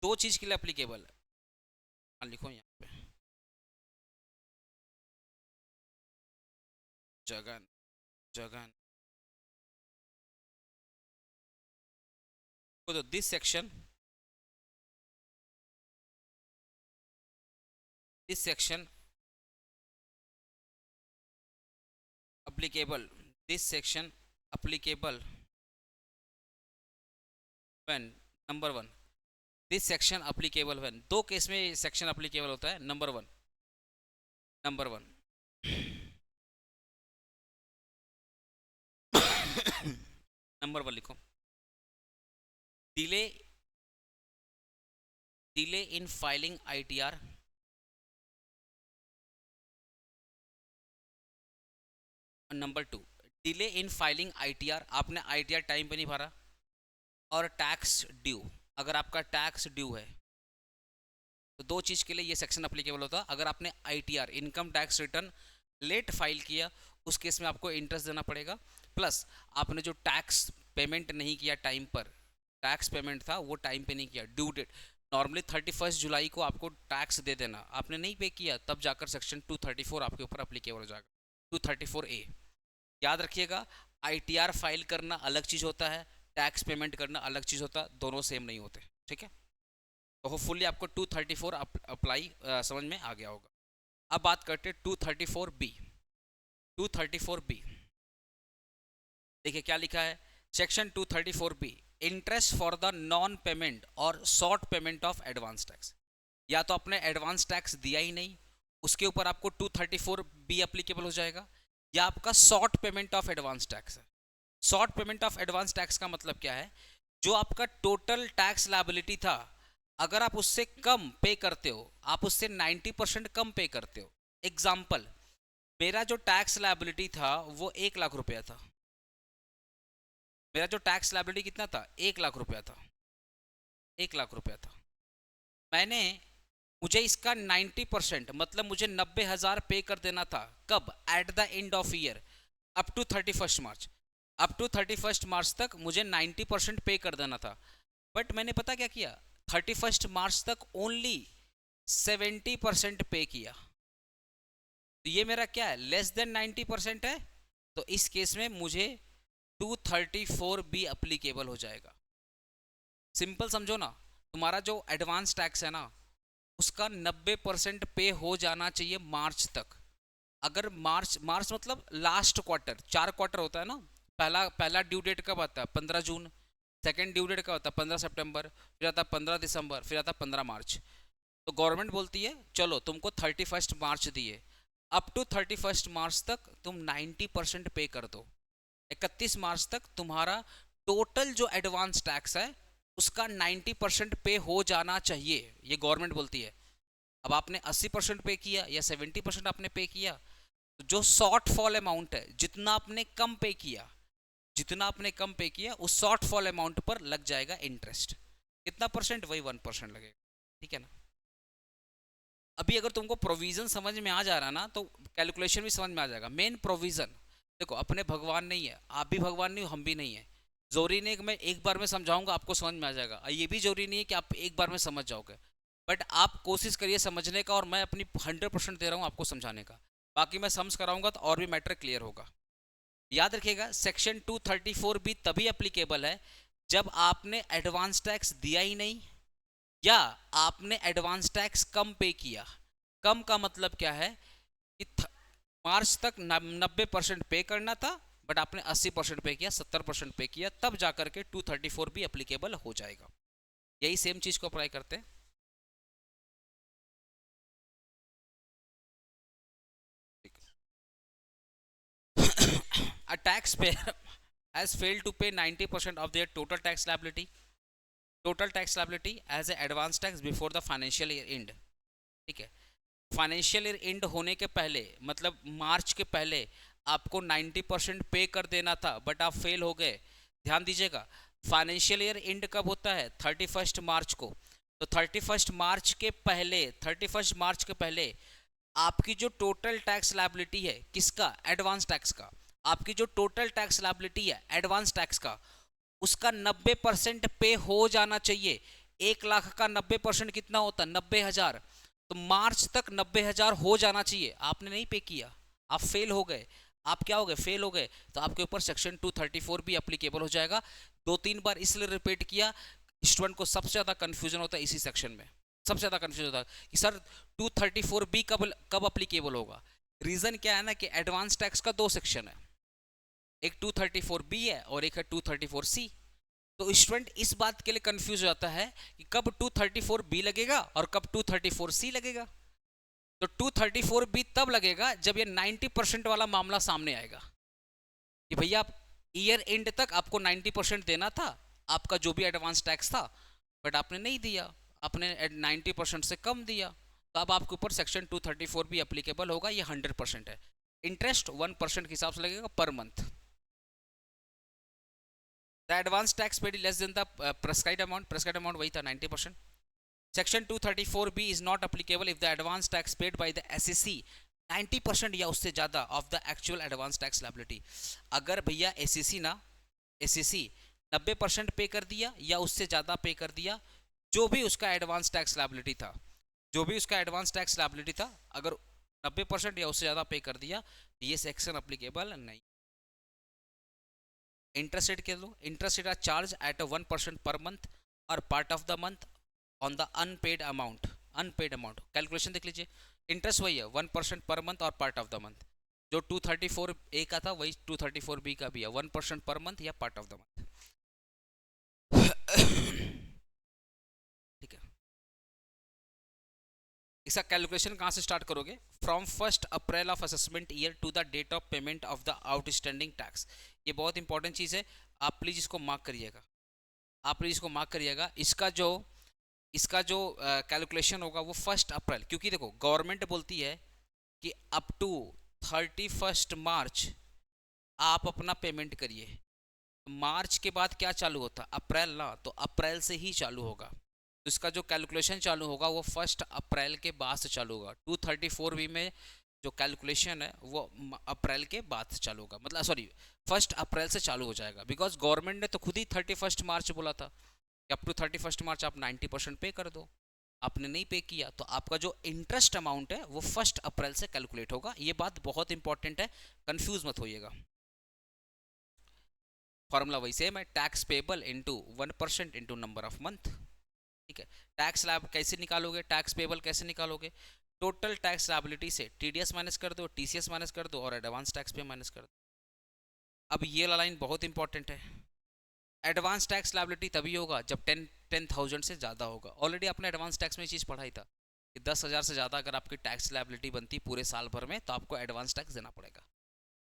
दो चीज के लिए अप्लीकेबल है। हाँ लिखो यहाँ पे, जगन जगन तो this section applicable, this section applicable when, number one, this section applicable when, दो केस में सेक्शन applicable होता है। नंबर वन नंबर वन लिखो, delay delay in filing ITR, number two delay in filing ITR, आपने ITR time पे नहीं भरा, और टैक्स ड्यू, अगर आपका टैक्स ड्यू है तो दो चीज़ के लिए ये सेक्शन अप्लीकेबल होता है। अगर आपने ITR income tax return late file किया उस केस में आपको इंटरेस्ट देना पड़ेगा, प्लस आपने जो टैक्स पेमेंट नहीं किया टाइम पर, टैक्स पेमेंट था वो टाइम पे नहीं किया, ड्यू डेट नॉर्मली 31 जुलाई को आपको टैक्स दे देना, आपने नहीं पे किया तब जाकर सेक्शन 234 आपके ऊपर अप्लीकेबल हो जाएगा, 234A। याद रखिएगा, आईटीआर फाइल करना अलग चीज़ होता है, टैक्स पेमेंट करना अलग चीज़ होता है, दोनों सेम नहीं होते, ठीक है। तो होपफुली आपको 234 अप्लाई समझ में आ गया होगा। अब बात करते हैं 234B। 234B देखिए क्या लिखा है, section 234B, interest for the non payment और short payment of advance tax. या तो आपने एडवांस टैक्स दिया ही नहीं, उसके ऊपर आपको 234B एप्लीकेबल हो जाएगा, या आपका short payment of advance tax है। Short payment of advance tax का मतलब क्या है, जो आपका टोटल टैक्स लायबिलिटी था, अगर आप उससे कम पे करते हो, आप उससे 90% कम पे करते हो। एग्जाम्पल, मेरा जो टैक्स लायबिलिटी था वो 1 लाख रुपया था। मेरा जो टैक्स लायबिलिटी कितना था, 1 लाख रुपया था। 1 लाख रुपया था। मैंने, मुझे इसका 90% मतलब मुझे 90,000 पे कर देना था। कब? At the end of year, up to 31 March. Up to 31 March तक मुझे 90% पे कर देना था। बट मैंने पता क्या किया, 31 मार्च तक ओनली 70% पे किया। तो ये मेरा क्या है, लेस देन 90% है। तो इस केस में मुझे 234B अप्लीकेबल हो जाएगा। सिंपल समझो ना, तुम्हारा जो एडवांस टैक्स है ना, उसका 90% पे हो जाना चाहिए मार्च तक। अगर मार्च मतलब लास्ट क्वार्टर, 4 क्वार्टर होता है ना, पहला ड्यू डेट कब आता है, 15 जून। सेकंड ड्यू डेट कब आता है, 15 सितंबर। फिर आता है 15 दिसंबर, फिर आता है 15 मार्च। तो गवर्नमेंट बोलती है चलो तुमको 31 मार्च दिए, अप टू 31 मार्च तक तुम 90% पे कर दो। 31 मार्च तक तुम्हारा टोटल जो एडवांस टैक्स है उसका 90% पे हो जाना चाहिए, ये गवर्नमेंट बोलती है। अब आपने 80% पे किया या 70% आपने पे किया, तो जो शॉर्ट फॉल अमाउंट है, जितना आपने कम पे किया, उस शॉर्ट फॉल अमाउंट पर लग जाएगा इंटरेस्ट। कितना परसेंट? वही 1% लगेगा। ठीक है ना। अभी अगर तुमको प्रोविजन समझ में आ जा रहा ना, तो कैलकुलेशन भी समझ में आ जाएगा। मेन प्रोविजन देखो, अपने भगवान नहीं है, आप भी भगवान नहीं हो, हम भी नहीं है। जरूरी नहीं कि मैं एक बार में समझाऊंगा आपको समझ में आ जाएगा, ये भी जरूरी नहीं है कि आप एक बार में समझ जाओगे। बट आप कोशिश करिए समझने का, और मैं अपनी 100% दे रहा हूँ आपको समझाने का। बाकी मैं समझ कराऊंगा तो और भी मैटर क्लियर होगा। याद रखिएगा, सेक्शन 234B तभी अप्लीकेबल है जब आपने एडवांस टैक्स दिया ही नहीं, या आपने एडवांस टैक्स कम पे किया। कम का मतलब क्या है कि मार्च तक 90% पे करना था, बट आपने 80% पे किया, 70% पे किया, तब जाकर के 234B एप्लीकेबल हो जाएगा। यही सेम चीज को अप्लाई करते हैं। A taxpayer has failed to pay 90% of their total tax liability as a advance tax before the financial year end। ठीक है, फाइनेंशियल ईयर एंड होने के पहले, मतलब मार्च के पहले आपको 90% पे कर देना था, बट आप फेल हो गए। ध्यान दीजिएगा, फाइनेंशियल ईयर एंड कब होता है? 31 मार्च को। तो 31 मार्च के पहले, 31 मार्च के पहले आपकी जो टोटल टैक्स लायबिलिटी है, किसका? एडवांस टैक्स का। आपकी जो टोटल टैक्स लायबिलिटी है एडवांस टैक्स का, उसका 90% पे हो जाना चाहिए। 1 लाख का 90% कितना होता है? 90,000। तो मार्च तक 90,000 हो जाना चाहिए। आपने नहीं पे किया, आप फेल हो गए। आप क्या हो गए? फेल हो गए। तो आपके ऊपर सेक्शन 234 भी एप्लीकेबल हो जाएगा। 2-3 बार इसलिए रिपीट किया, स्टूडेंट को सबसे ज्यादा कंफ्यूजन होता है इसी सेक्शन में। सबसे ज्यादा कंफ्यूजन होता है कि सर 234B कब अप्लीकेबल होगा। रीजन क्या है ना, कि एडवांस टैक्स का 2 सेक्शन है, एक 234B है और एक है 234C। तो स्टूडेंट इस बात के लिए कंफ्यूज हो जाता है कि कब 234B लगेगा और कब 234C लगेगा। तो 234B तब लगेगा जब ये 90% वाला मामला सामने आएगा कि भैया आप ईयर एंड तक आपको 90% देना था, आपका जो भी एडवांस टैक्स था, बट आपने नहीं दिया, आपने 90% से कम दिया। तो अब आपके ऊपर सेक्शन 234B एप्लीकेबल होगा। ये 100% है। इंटरेस्ट 1% के हिसाब से लगेगा per month. The advance tax paid less than the prescribed amount वही था 90%। Section 234B is not applicable if the advance tax paid by the SEC 90% या उससे ज़्यादा of the actual advance tax liability। अगर भैया SEC 90% पे कर दिया या उससे ज़्यादा पे कर दिया, जो भी उसका एडवांस टैक्स लायबिलिटी था, अगर 90% या उससे ज़्यादा पे कर दिया, ये सेक्शन अप्लीकेबल नहीं। इंटरेस्ट रेट के लो, interest rate are charged at 1% per month और part of the month on the unpaid amount, unpaid amount calculation देख लीजिए, इंटरेस्ट वही है 1% पर मंथ और पार्ट ऑफ द मंथ। जो 234 ए का था वही 234 बी का भी है, 1% पर मंथ या पार्ट ऑफ द मंथ। ठीक है, इसका कैलकुलेशन कहाँ से स्टार्ट करोगे? From 1 April of assessment year to the date of payment of the outstanding tax. ये बहुत इंपॉर्टेंट चीज़ है, आप प्लीज इसको मार्क करिएगा, आप प्लीज इसको मार्क करिएगा। इसका जो कैलकुलेशन होगा वो 1 अप्रैल, क्योंकि देखो गवर्नमेंट बोलती है कि अप टू 31 मार्च आप अपना पेमेंट करिए। मार्च के बाद क्या चालू होता? अप्रैल ना, तो अप्रैल से ही चालू होगा। तो इसका जो कैलकुलेशन चालू होगा वो 1 अप्रैल के बाद से चालू होगा। 234 में जो कैलकुलेशन है वो अप्रैल के बाद से चालू होगा, मतलब सॉरी 1 अप्रैल से चालू हो जाएगा। बिकॉज गवर्नमेंट ने तो खुद ही 31 मार्च बोला था कि अप टू 31 मार्च आप 90% पे कर दो। आपने नहीं पे किया तो आपका जो इंटरेस्ट अमाउंट है वो 1 अप्रैल से कैलकुलेट होगा। ये बात बहुत इंपॉर्टेंट है, कंफ्यूज मत होइएगा। फॉर्मूला वही सेम है, tax payable into 1% into number of month. ठीक है, टैक्स स्लैब कैसे निकालोगे, टैक्स पेबल कैसे निकालोगे? टोटल टैक्स लायबिलिटी से टीडीएस माइनस कर दो, टीसीएस माइनस कर दो और एडवांस टैक्स पे माइनस कर दो। अब ये लाइन बहुत इंपॉर्टेंट है, एडवांस टैक्स लायबिलिटी तभी होगा जब 10,000 से ज़्यादा होगा। ऑलरेडी आपने एडवांस टैक्स में ये चीज़ पढ़ाई था कि 10,000 से ज़्यादा अगर आपकी टैक्स लायबिलिटी बनती पूरे साल भर में तो आपको एडवांस टैक्स देना पड़ेगा।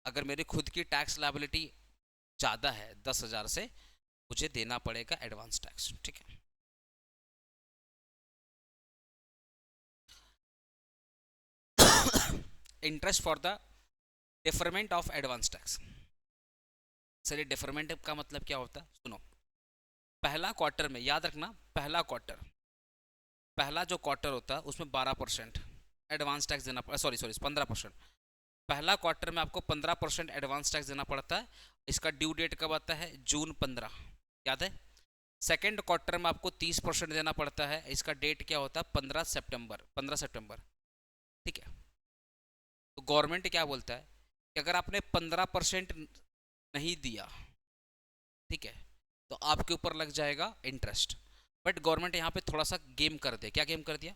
अगर मेरी खुद की टैक्स लायबिलिटी ज़्यादा है 10,000 से, मुझे देना पड़ेगा एडवांस टैक्स। ठीक है, interest for the deferment of advance tax. Sir ये डिफरमेंट का मतलब क्या होता है? सुनो, पहला क्वार्टर में याद रखना, पहला जो क्वार्टर होता है उसमें 12% एडवांस टैक्स देना पड़ा, सॉरी 15%। पहला क्वार्टर में आपको 15% एडवांस टैक्स देना पड़ता है। इसका ड्यू डेट कब आता है? जून 15, याद है। सेकेंड क्वार्टर में आपको 30% देना पड़ता है, इसका डेट क्या होता है? 15 सितंबर। ठीक है, तो गवर्नमेंट क्या बोलता है कि अगर आपने 15% नहीं दिया, ठीक है, तो आपके ऊपर लग जाएगा इंटरेस्ट। बट गवर्नमेंट यहाँ पे थोड़ा सा गेम कर दिया। क्या गेम कर दिया?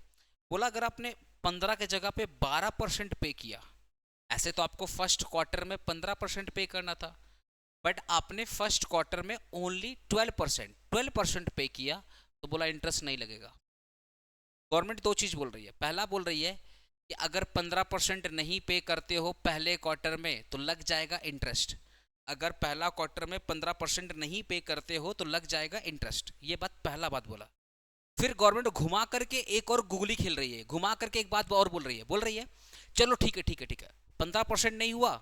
बोला अगर आपने 15 के जगह पे 12% पे किया, ऐसे तो आपको फर्स्ट क्वार्टर में 15% पे करना था, बट आपने फर्स्ट क्वार्टर में ओनली 12% पे किया, तो बोला इंटरेस्ट नहीं लगेगा। गवर्नमेंट दो चीज बोल रही है, पहला बोल रही है कि अगर 15% नहीं पे करते हो पहले क्वार्टर में तो लग जाएगा इंटरेस्ट। अगर पहला क्वार्टर में 15% नहीं पे करते हो तो लग जाएगा इंटरेस्ट। ये बात पहला बात बोला। फिर गवर्नमेंट घुमा करके एक और गुगली खेल रही है, घुमा करके एक बात और बोल रही है चलो ठीक है 15% नहीं हुआ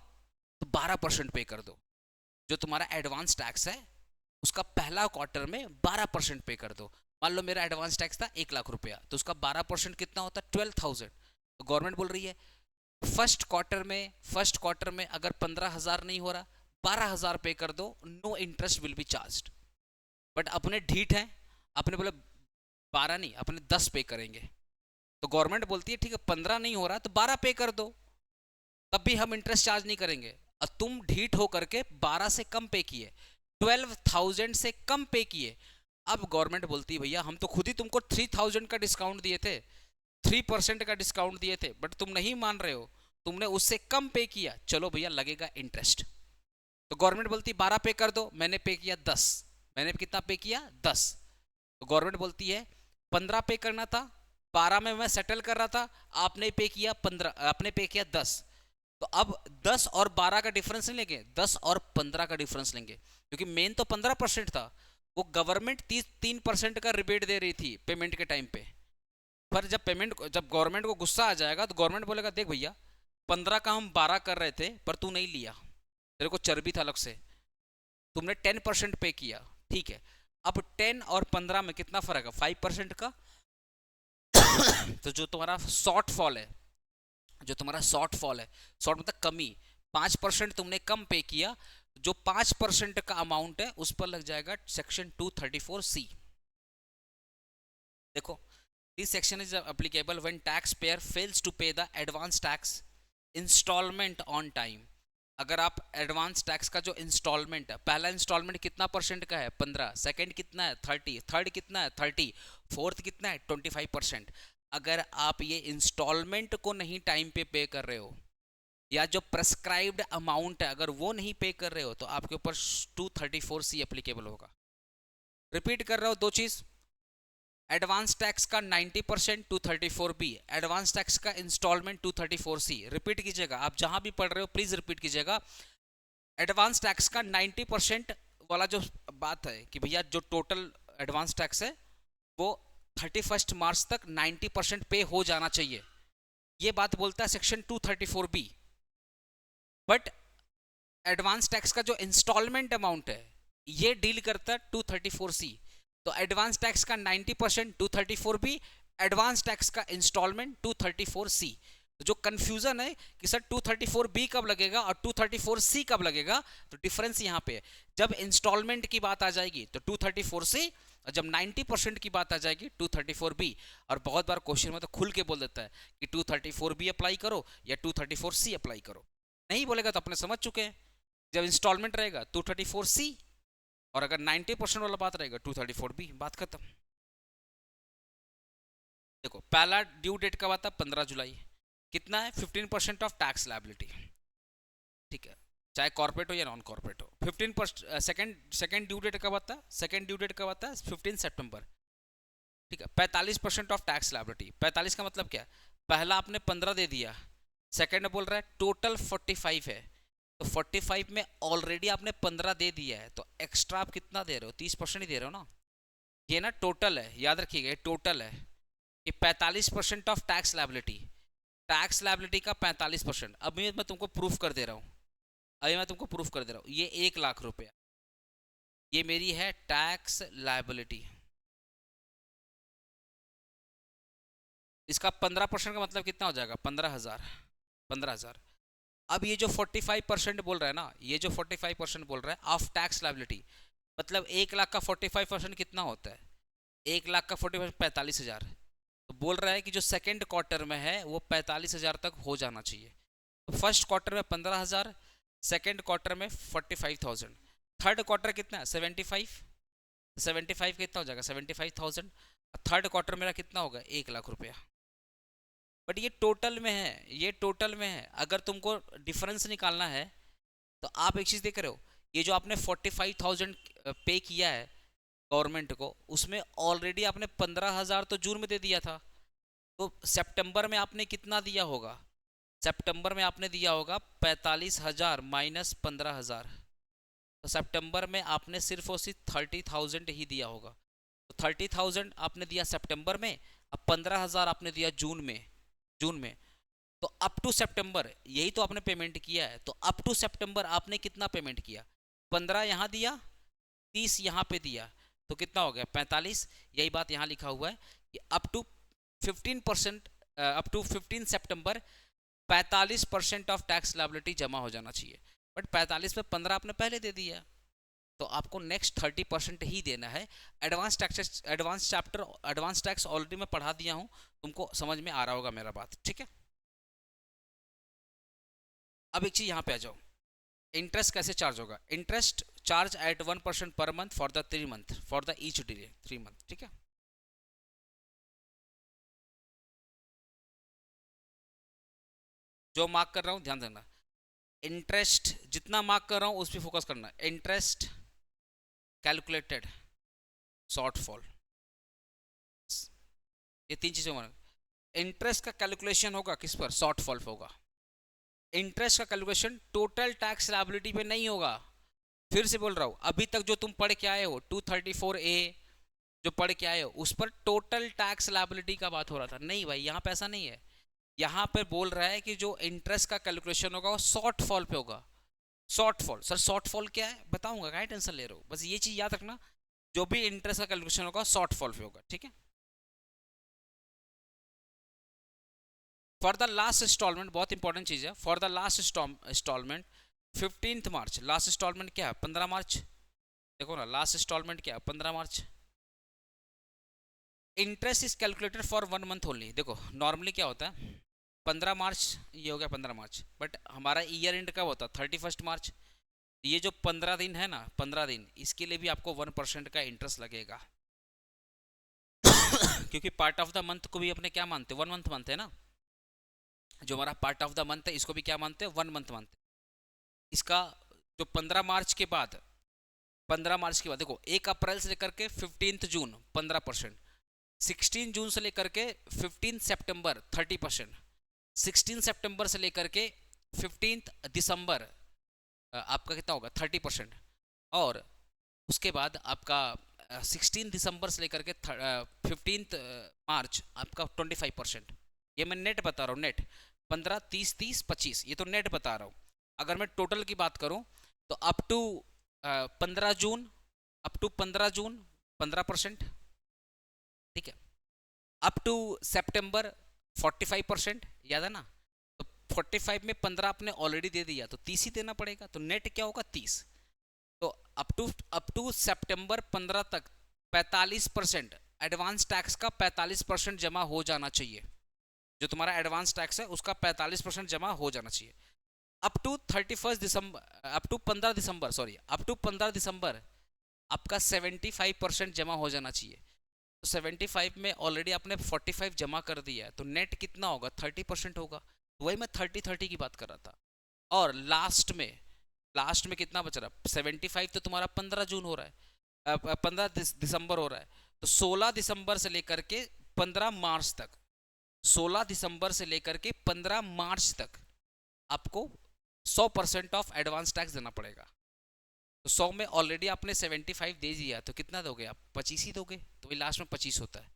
तो 12% पे कर दो। जो तुम्हारा एडवांस टैक्स है उसका पहला क्वार्टर में 12% पे कर दो। मान लो मेरा एडवांस टैक्स था 1,00,000 रुपया, तो उसका 12% कितना होता है? 12,000। तो गवर्नमेंट बोल रही है फर्स्ट क्वार्टर में अगर 15,000 नहीं हो रहा, 12,000 पे कर दो, no interest will be charge. But अपने ढीठ है, अपने बोले 12 नहीं, अपने 10 पे करेंगे। तो गवर्नमेंट बोलती है ठीक है 15 नहीं हो रहा तो 12 पे कर दो, तब भी हम इंटरेस्ट चार्ज नहीं करेंगे। और तुम ढीठ होकर के 12 से कम पे किए, 12,000 से कम पे किए। अब गवर्नमेंट बोलती है भैया हम तो खुद ही तुमको 3,000 का डिस्काउंट दिए थे, 3% का डिस्काउंट दिए थे, बट तुम नहीं मान रहे हो, तुमने उससे कम पे किया, चलो भैया लगेगा इंटरेस्ट। तो गवर्नमेंट बोलती 12 पे कर दो, मैंने पे किया 10, मैंने कितना पे किया 10। तो गवर्नमेंट बोलती है 15 पे करना था, 12 में मैं सेटल कर रहा था, आपने पे किया 15, आपने पे किया 10। तो अब 10 और 12 का डिफरेंस नहीं लेंगे, 10 और 15 का डिफरेंस लेंगे, क्योंकि मेन तो 15% था। वो गवर्नमेंट 3% का रिबेट दे रही थी पेमेंट के टाइम पे। पर जब गवर्नमेंट को गुस्सा आ जाएगा तो गवर्नमेंट बोलेगा देख भैया 15 का हम 12 कर रहे थे पर तू नहीं लिया, तेरे को चर्बी था अलग से, तुमने 10% पे किया, ठीक है। अब 10 और 15 में कितना फर्क है? 5% का। तो जो तुम्हारा शॉर्ट मतलब कमी, 5% तुमने कम पे किया, जो 5% का अमाउंट है उस पर लग जाएगा सेक्शन 234C। देखो, this section is applicable when tax payer fails to pay the advance tax instalment on time अगर आप एडवांस टैक्स का जो इंस्टॉलमेंट है, पहला इंस्टॉलमेंट कितना परसेंट का है 15, सेकंड कितना है 30, थर्ड कितना है 30, फोर्थ कितना है 25%। अगर आप ये इंस्टॉलमेंट को नहीं टाइम पे कर रहे हो, या जो प्रेस्क्राइब्ड अमाउंट है अगर वो नहीं पे कर रहे हो, तो आपके ऊपर 234C एप्लीकेबल होगा। रिपीट कर रहा हूं दो चीज, एडवांस टैक्स का 90% 234B, एडवांस टैक्स का इंस्टॉलमेंट 234C। रिपीट कीजिएगा, आप जहां भी पढ़ रहे हो प्लीज रिपीट कीजिएगा। एडवांस टैक्स का 90% वाला जो बात है कि भैया जो टोटल एडवांस टैक्स है वो 31 मार्च तक 90% पे हो जाना चाहिए, ये बात बोलता है section 234B। But advance tax का जो इंस्टॉलमेंट अमाउंट है ये डील करता है 234C। तो एडवांस टैक्स का 90% 234B, एडवांस टैक्स का इंस्टॉलमेंट 234C। तो जो कंफ्यूजन है कि सर 234B कब लगेगा और 234C कब लगेगा, तो डिफरेंस यहाँ पे है। जब इंस्टॉलमेंट की बात आ जाएगी तो 234C, और जब 90% की बात आ जाएगी 234B। और बहुत बार क्वेश्चन में तो खुल के बोल देता है कि 234B अप्लाई करो या 234C अप्लाई करो। नहीं बोलेगा तो अपने समझ चुके हैं, जब इंस्टॉलमेंट रहेगा 234C, और अगर 90% वाला बात रहेगा 234B, बात खत्म। देखो पहला ड्यू डेट कब आता है 15 जुलाई, कितना है 15% ऑफ टैक्स लायबिलिटी, ठीक है, चाहे कॉर्पोरेट हो या नॉन कॉर्पोरेट हो। 15%। सेकंड ड्यू डेट कब आता है, सेकंड ड्यू डेट कब आता है 15 सितंबर, ठीक है। 45% ऑफ टैक्स लायबिलिटी, 45 का मतलब क्या है, पहला आपने 15 दे दिया, सेकंड बोल रहा है टोटल 45 है, तो 45 में ऑलरेडी आपने 15 दे दिया है, तो एक्स्ट्रा आप कितना दे रहे हो 30% ही दे रहे हो ना। ये ना टोटल है, याद रखिएगा ये टोटल है, कि 45% of tax liability, tax liability का 45%। अभी मैं तुमको प्रूफ कर दे रहा हूँ, अभी मैं तुमको प्रूफ कर दे रहा हूँ, ये 1 लाख रुपया ये मेरी है टैक्स लायबिलिटी, इसका 15% का मतलब कितना हो जाएगा 15,000, 15,000। अब ये जो 45% बोल रहा है ना, ये जो 45% बोल रहा है ऑफ टैक्स लायबिलिटी, मतलब 1 लाख का 45% कितना होता है, 1 लाख का 45 45,000। तो बोल रहा है कि जो सेकेंड क्वार्टर में है वो 45,000 तक हो जाना चाहिए। तो फर्स्ट क्वार्टर में 15,000, सेकेंड क्वार्टर में 45,000, थर्ड क्वार्टर कितना है 75, 75 कितना हो जाएगा 75,000, थर्ड क्वार्टर मेरा कितना होगा 1 लाख रुपया। बट ये टोटल में है, ये टोटल में है, अगर तुमको डिफरेंस निकालना है तो आप एक चीज़ देख रहे हो, ये जो आपने 45,000 पे किया है गवर्नमेंट को, उसमें ऑलरेडी आपने 15,000 तो जून में दे दिया था, तो सितंबर में आपने कितना दिया होगा, सितंबर में आपने दिया होगा 45,000 माइनस 15,000, तो सितंबर में आपने सिर्फ और सिर्फ 30,000 ही दिया होगा। तो 30,000 आपने दिया सितंबर में, अब 15,000 आपने दिया जून में, जून में। तो अप टू सितंबर यही तो आपने पेमेंट किया है, तो अप टू सितंबर आपने कितना पेमेंट किया, 15 यहाँ दिया, 30 यहाँ पे दिया, तो कितना हो गया 45। यही बात यहाँ लिखा हुआ है कि up to 15%, up to 15 September 45% of tax liability जमा हो जाना चाहिए। बट 45 में 15 आपने पहले दे दिया, तो आपको नेक्स्ट 30% ही देना है। Advance tax, advance chapter, advance tax already मैं पढ़ा दिया हूँ, तुमको समझ में आ रहा होगा मेरा बात, ठीक है। अब एक चीज यहाँ पे आ जाओ, इंटरेस्ट कैसे चार्ज होगा, interest charge at 1% per month for the 3 month, for the each delay 3 month, ठीक है। जो मार्क कर रहा हूँ ध्यान देना, इंटरेस्ट जितना मार्क कर रहा हूँ उस पर फोकस करना, इंटरेस्ट कैलकुलेटेड शॉर्टफॉल, ये 3 चीजें मानो। इंटरेस्ट का कैलकुलेशन होगा किस पर, शॉर्टफॉल पे होगा। इंटरेस्ट का कैलकुलेशन टोटल टैक्स लायबिलिटी पे नहीं होगा। फिर से बोल रहा हूँ, अभी तक जो तुम पढ़ के आए हो 234A जो पढ़ के आए हो उस पर टोटल टैक्स लायबिलिटी का बात हो रहा था, नहीं भाई यहाँ पे ऐसा नहीं है। यहाँ पे बोल रहा है कि जो इंटरेस्ट का कैलकुलेशन होगा वो शॉर्टफॉल पे होगा। शॉर्टफॉल, सर शॉर्टफॉल क्या है बताऊंगा, क्या टेंशन ले रहे हो, बस ये चीज याद रखना, जो भी इंटरेस्ट का कैलकुलेशन होगा शॉर्टफॉल पे होगा, ठीक है। फॉर द लास्ट इंस्टॉलमेंट, बहुत इंपॉर्टेंट चीज है, for the last installment 15 March, last installment क्या है 15 मार्च, देखो ना लास्ट इंस्टॉलमेंट क्या है 15 March. Interest is calculated for 1 month only. देखो नॉर्मली क्या होता है, 15 मार्च ये हो गया 15 मार्च, बट हमारा ईयर एंड कब होता? 31 मार्च। ये जो 15 दिन है ना, 15 दिन, इसके लिए भी आपको 1% का इंटरेस्ट लगेगा। क्योंकि पार्ट ऑफ द मंथ को भी अपने क्या मानते हैं? 1 मंथ मानते हैं ना। जो हमारा पार्ट ऑफ द मंथ है इसको भी क्या मानते हैं? 1 मंथ मानते हैं। इसका जो 15 मार्च के बाद, 15 मार्च के बाद देखो, 1 अप्रैल से लेकर के 15 जून 15%, 16 जून से लेकर के 15 सितंबर 30%, 16 सितंबर से लेकर के 15 दिसंबर आपका कितना होगा? 30%। और उसके बाद आपका 16 दिसंबर से लेकर के 15 मार्च आपका 25%। ये मैं नेट बता रहा हूँ, नेट 15, 30, 30, 25, ये तो नेट बता रहा हूँ। अगर मैं टोटल की बात करूँ तो up to 15 June, up to 15 June 15%, ठीक है। अप टू सितंबर 45%, याद है ना। तो 45 में 15 आपने ऑलरेडी दे दिया तो 30 ही देना पड़ेगा, तो नेट क्या होगा? 30। तो अप टू सितंबर 15 तक 45% एडवांस टैक्स का 45% जमा हो जाना चाहिए। जो तुम्हारा एडवांस टैक्स है उसका 45% जमा हो जाना चाहिए। Up to 31 December, up to 15 December, sorry, up to 15 December आपका 75% जमा हो जाना चाहिए। तो 75 में ऑलरेडी आपने 45 जमा कर दिया है, तो नेट कितना होगा? 30% होगा। तो वही मैं 30-30 की बात कर रहा था। और लास्ट में कितना बच रहा है? 75 तो तुम्हारा 15 जून हो रहा है, 15 दिसंबर हो रहा है। तो 16 दिसंबर से लेकर के 15 मार्च तक, 16 दिसंबर से लेकर के 15 मार्च तक आपको 100% ऑफ एडवांस टैक्स देना पड़ेगा। तो 100 में ऑलरेडी आपने 75 दे दिया, तो कितना दोगे आप? 25 ही दोगे। तो वही लास्ट में 25 होता है।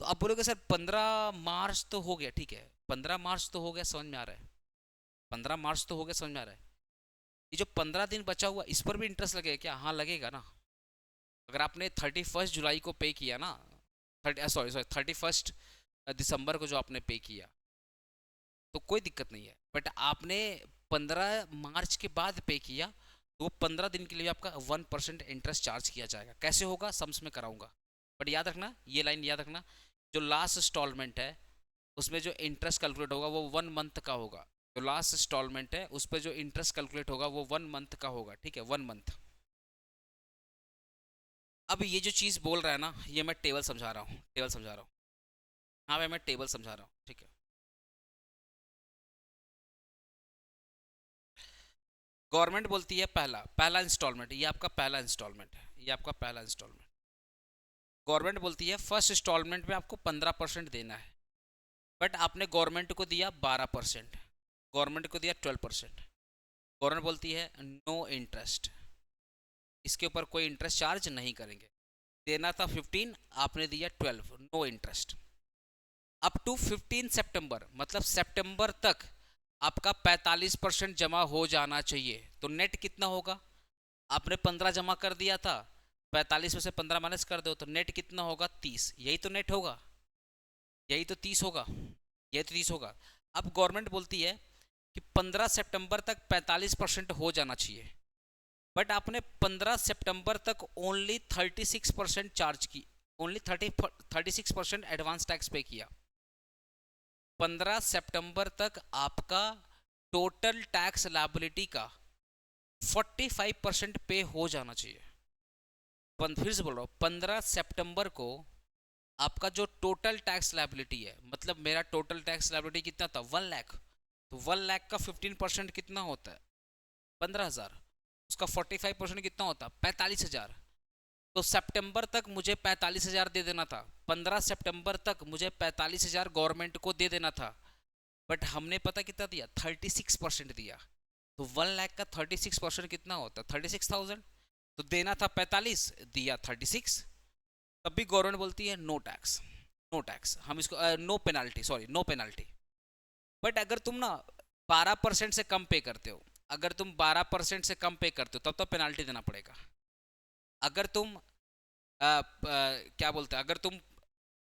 तो आप बोलोगे सर 15 मार्च तो हो गया, ठीक है, 15 मार्च तो हो गया, समझ में आ रहा है, 15 मार्च तो हो गया, समझ में आ रहा है। ये जो 15 दिन बचा हुआ इस पर भी इंटरेस्ट लगेगा क्या? हाँ लगेगा ना। अगर आपने 31 जुलाई को पे किया ना, 31 दिसंबर को जो आपने पे किया तो कोई दिक्कत नहीं है। बट आपने 15 मार्च के बाद पे किया तो वो 15 दिन के लिए आपका 1% इंटरेस्ट चार्ज किया जाएगा। कैसे होगा? सम्स में कराऊंगा। बट याद रखना, ये लाइन याद रखना, जो लास्ट इंस्टॉलमेंट है उसमें जो इंटरेस्ट कैलकुलेट होगा वो 1 मंथ का होगा। जो लास्ट इंस्टॉलमेंट है उस पर जो इंटरेस्ट कैलकुलेट होगा वो 1 मंथ का होगा, ठीक है, 1 मंथ। अब ये जो चीज़ बोल रहा है ना, ये मैं टेबल समझा रहा हूँ, टेबल समझा रहा हूँ। हाँ भाई, मैं टेबल समझा रहा हूँ, ठीक है। गवर्नमेंट बोलती है पहला पहला इंस्टॉलमेंट, ये आपका पहला इंस्टॉलमेंट है, ये आपका पहला इंस्टॉलमेंट। गवर्नमेंट बोलती है फर्स्ट इंस्टॉलमेंट में आपको 15% देना है, बट आपने गवर्नमेंट को दिया 12%, गवर्नमेंट को दिया 12%। गवर्नमेंट बोलती है नो इंटरेस्ट, इसके ऊपर कोई इंटरेस्ट चार्ज नहीं करेंगे। देना था 15, आपने दिया 12, नो इंटरेस्ट। अप टू 15 सितंबर, मतलब सितंबर तक आपका 45% जमा हो जाना चाहिए। तो नेट कितना होगा? आपने 15 जमा कर दिया था, 45 में से 15 माइनस कर दो तो नेट कितना होगा? 30। यही तो नेट होगा, यही तो 30 होगा, यही तो 30 होगा। अब गवर्नमेंट बोलती है कि 15 सितंबर तक 45% हो जाना चाहिए, बट आपने 15 सितंबर तक ओनली 36% चार्ज की, ओनली 36% एडवांस टैक्स पे किया। 15 सितंबर तक आपका टोटल टैक्स लायबिलिटी का 45% पे हो जाना चाहिए। फिर से बोल रहा हूँ, 15 सितंबर को आपका जो टोटल टैक्स लायबिलिटी है, मतलब मेरा टोटल टैक्स लायबिलिटी कितना था? 1 लाख। तो 1 लाख का 15% कितना होता है? 15,000। उसका 45% कितना होता है? 45,000। तो सितंबर तक मुझे 45,000 दे देना था, 15 सितंबर तक मुझे 45,000 गवर्नमेंट को दे देना था। बट हमने पता कितना दिया? 36% दिया। तो 1 लाख का 36% कितना होता? 36,000। तो देना था 45, दिया 36। तब भी गवर्नमेंट बोलती है नो टैक्स, नो टैक्स, हम इसको no penalty, sorry no penalty. But अगर तुम ना 12% से कम पे करते हो, अगर तुम 12% से कम पे करते हो तब तो पेनाल्टी देना पड़ेगा। अगर तुम क्या बोलते हैं, अगर तुम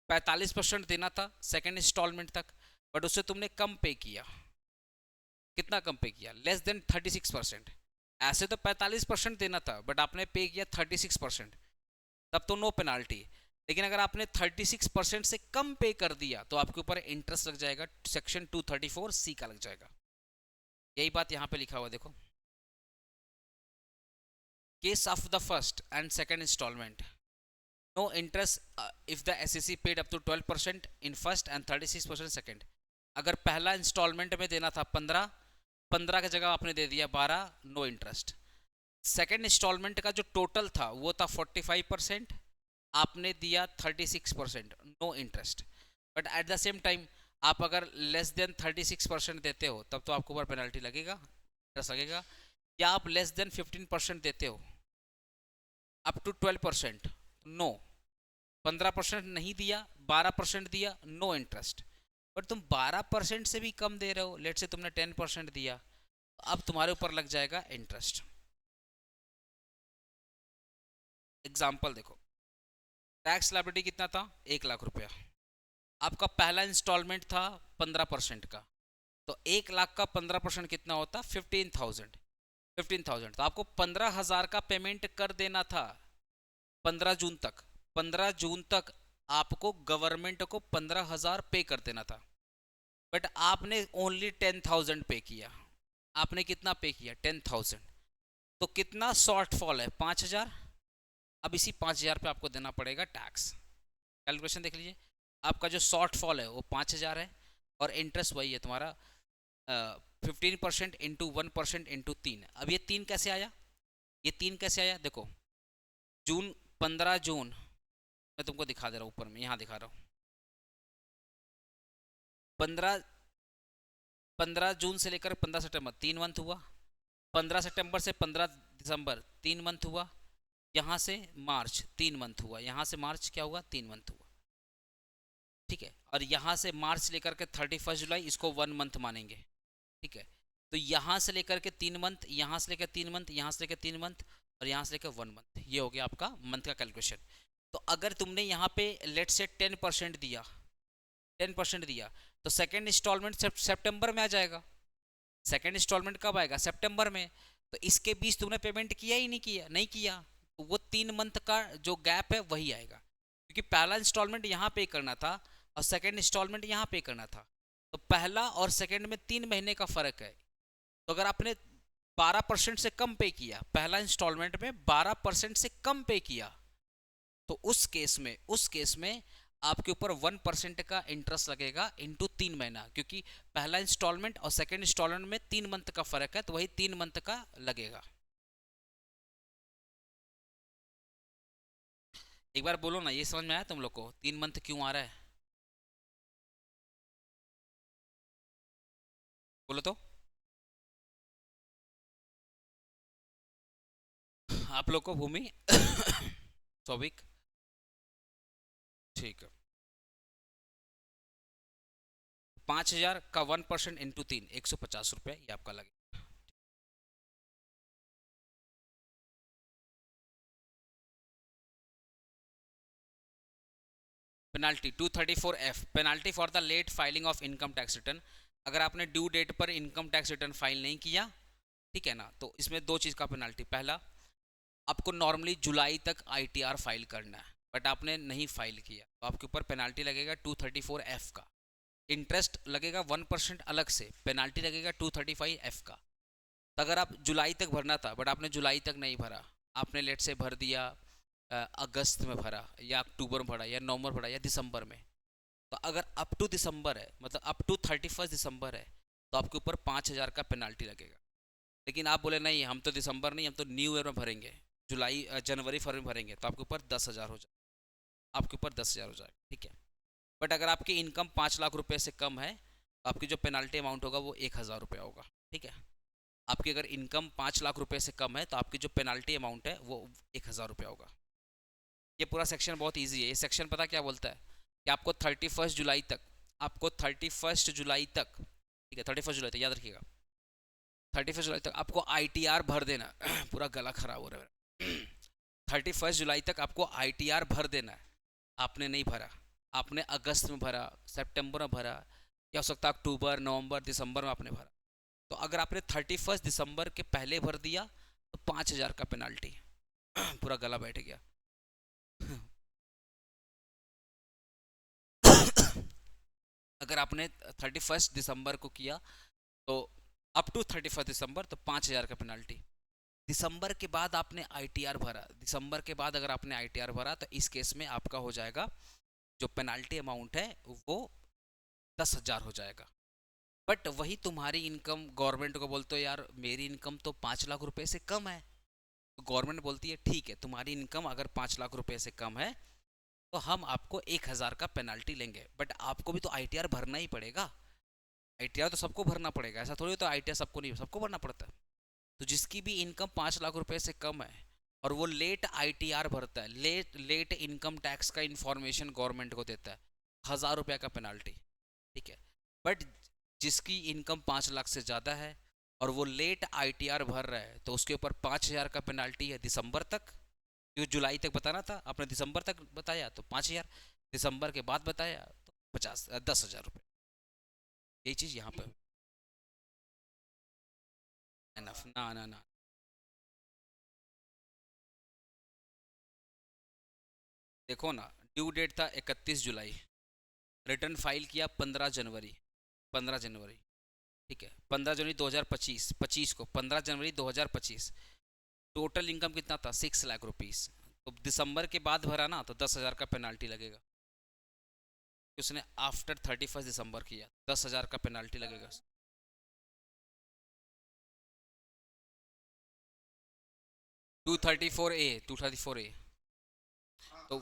45% देना था सेकेंड इंस्टॉलमेंट तक, बट उससे तुमने कम पे किया, कितना कम पे किया? Less than 36%। ऐसे तो 45% देना था बट आपने पे किया 36%, तब तो नो पेनाल्टी। लेकिन अगर आपने 36% से कम पे कर दिया तो आपके ऊपर इंटरेस्ट लग जाएगा, सेक्शन 234C का लग जाएगा। यही बात यहाँ पे लिखा हुआ देखो, case of the first and second installment, no interest if the assessee paid up to 12% in first and 36% second. अगर पहला इंस्टॉलमेंट में देना था 15 की जगह आपने दे दिया 12, नो इंटरेस्ट। सेकंड इंस्टॉलमेंट का जो टोटल था वो था 45%, आपने दिया 36%, no interest. But at the same time आप अगर लेस देन 36% देते हो तब तो आपको ऊपर पेनल्टी लगेगा, इंटरेस्ट लगेगा। या आप लेस देन 15% देते हो अप टू 12%, नो। 15% नहीं दिया, 12% दिया, नो इंटरेस्ट। बट तुम 12% से भी कम दे रहे हो, लेट से तुमने 10% दिया, अब तुम्हारे ऊपर लग जाएगा इंटरेस्ट। एग्जाम्पल देखो, टैक्स लायबिलिटी कितना था, 1,00,000 रुपया। आपका पहला इंस्टॉलमेंट था 15% का, तो 1,00,000 का 15% कितना होता, 15,000। तो आपको 15,000 का पेमेंट कर देना था 15 जून तक। 15 जून तक आपको गवर्नमेंट को 15,000 पे कर देना था, बट आपने ओनली 10,000 पे किया। आपने कितना पे किया, 10,000। तो कितना शॉर्टफॉल है, 5,000। अब इसी 5,000 पे आपको देना पड़ेगा टैक्स। कैलकुलेशन देख लीजिए, आपका जो शॉर्टफॉल है वो 5,000 है, और इंटरेस्ट वही है तुम्हारा 15% इंटू 1% इंटू 3। अब ये 3 कैसे आया, ये 3 कैसे आया, देखो जून, 15 जून, मैं तुमको दिखा दे रहा हूँ ऊपर में, यहाँ दिखा रहा हूँ। 15 जून से लेकर 15 सितंबर 3 मंथ हुआ, 15 सितंबर से 15 दिसंबर 3 मंथ हुआ, यहाँ से मार्च 3 मंथ हुआ, यहाँ से मार्च क्या हुआ, 3 मंथ हुआ, ठीक है। और यहाँ से मार्च लेकर के 31 जुलाई, इसको 1 मंथ मानेंगे, ठीक है। तो यहाँ से लेकर के 3 मंथ, यहाँ से लेकर 3 मंथ, यहाँ से लेकर 3 मंथ, और यहाँ से लेकर 1 मंथ, ये हो गया आपका मंथ का कैलकुलेशन। तो अगर तुमने यहाँ पे लेट से 10% दिया, 10% दिया, तो सेकेंड इंस्टॉलमेंट सितंबर में आ जाएगा। सेकेंड इंस्टॉलमेंट कब आएगा, सितंबर में। तो इसके बीच तुमने पेमेंट किया ही नहीं किया, नहीं किया, तो वो 3 मंथ का जो गैप है वही आएगा, क्योंकि पहला इंस्टॉलमेंट यहाँ पे करना था और सेकेंड इंस्टॉलमेंट यहाँ पे करना था। तो पहला और सेकेंड में 3 महीने का फर्क है। तो अगर आपने 12% से कम पे किया, पहला इंस्टॉलमेंट में 12% से कम पे किया, तो उस केस में आपके ऊपर 1% का इंटरेस्ट लगेगा इंटू 3 महीना, क्योंकि पहला इंस्टॉलमेंट और सेकेंड इंस्टॉलमेंट में 3 मंथ का फर्क है, तो वही 3 मंथ का लगेगा। एक बार बोलो ना, ये समझ में आया तुम लोग को 3 मंथ क्यों आ रहा है, बोलो तो। आप लोग को भूमि सौविक, ठीक है। 5,000 का 1% इंटू 3, 150 रुपये, ये आपका लगेगा। Penalty 234F, penalty for the late filing of income tax return. अगर आपने ड्यू डेट पर इनकम टैक्स रिटर्न फाइल नहीं किया, ठीक है ना, तो इसमें 2 चीज़ का पेनाल्टी। पहला, आपको नॉर्मली जुलाई तक ITR फाइल करना है, बट आपने नहीं फाइल किया, तो आपके ऊपर पेनाल्टी लगेगा 234F का। इंटरेस्ट लगेगा 1% अलग से, पेनाल्टी लगेगा 235F का। तो अगर आप जुलाई तक भरना था बट आपने जुलाई तक नहीं भरा, आपने लेट से भर दिया अगस्त में भरा, या अक्टूबर में भरा, या नवंबर भरा, या दिसंबर में, तो अगर अप टू दिसंबर है, मतलब अप टू 31 दिसंबर है, तो आपके ऊपर 5,000 का पेनाल्टी लगेगा। लेकिन आप बोले नहीं, हम तो दिसंबर नहीं, हम तो न्यू ईयर में भरेंगे, जुलाई जनवरी फरवरी में भरेंगे, तो आपके ऊपर 10,000 हो जाए, आपके ऊपर 10,000 हो जाएगा, ठीक है। बट अगर आपकी इनकम 5,00,000 रुपये से कम है, तो आपकी जो पेनाल्टी अमाउंट होगा वो 1,000 रुपया होगा, ठीक है। आपकी अगर इनकम 5,00,000 रुपये से कम है, तो आपकी जो पेनाल्टी अमाउंट है वो 1,000 रुपया होगा। ये पूरा सेक्शन बहुत ईजी है। ये सेक्शन पता क्या बोलता है कि आपको 31 जुलाई तक, आपको 31 जुलाई तक, ठीक है, 31 जुलाई तक याद रखिएगा, 31 जुलाई तक आपको ITR भर देना पूरा गला खराब हो रहा है 31 जुलाई तक आपको ITR भर देना है। आपने नहीं भरा, आपने अगस्त में भरा, सितंबर में भरा, या हो सकता है अक्टूबर, नवंबर, दिसंबर में आपने भरा, तो अगर आपने 31 दिसंबर के पहले भर दिया तो 5,000 का पेनाल्टी पूरा गला बैठ गया अगर आपने 31 दिसंबर को किया तो अप टू 31 दिसंबर तो 5,000 का पेनल्टी। दिसंबर के बाद आपने आईटीआर भरा, दिसंबर के बाद अगर आपने आईटीआर भरा तो इस केस में आपका हो जाएगा जो पेनल्टी अमाउंट है वो 10,000 हो जाएगा। बट वही तुम्हारी इनकम गवर्नमेंट को बोलते हो यार मेरी इनकम तो 5 लाख रुपए से कम है, तो गवर्नमेंट बोलती है ठीक है तुम्हारी इनकम अगर 5 लाख रुपए से कम है तो हम आपको 1,000 का पेनल्टी लेंगे। बट आपको भी तो आईटीआर भरना ही पड़ेगा, आईटीआर तो सबको भरना पड़ेगा, ऐसा थोड़ी तो आईटीआर सबको नहीं, सबको भरना पड़ता है। तो जिसकी भी इनकम 5 लाख रुपए से कम है और वो लेट आईटीआर भरता है, लेट लेट इनकम टैक्स का इंफॉर्मेशन गवर्नमेंट को देता है, 1,000 रुपये का पेनल्टी, ठीक है। बट जिसकी इनकम 5 लाख से ज़्यादा है और वो लेट आईटीआर भर रहा है तो उसके ऊपर 5,000 का पेनल्टी है दिसंबर तक, क्योंकि जुलाई तक बताना था, आपने दिसंबर तक बताया तो 5,000, दिसंबर के बाद बताया तो 10,000 रुपये। यही चीज़ यहाँ पे एनफ ना ना ना। देखो ना, ड्यू डेट था 31 जुलाई, रिटर्न फाइल किया 15 जनवरी, 15 जनवरी, ठीक है, 15 जनवरी 2025, 25 को 15 जनवरी 2025 टोटल इनकम कितना था 6 लाख रुपीस। तो दिसंबर के बाद भरा ना तो 10,000 का पेनाल्टी लगेगा, उसने आफ्टर 31 दिसंबर किया 10,000 का पेनाल्टी लगेगा। 234A, 234A। तो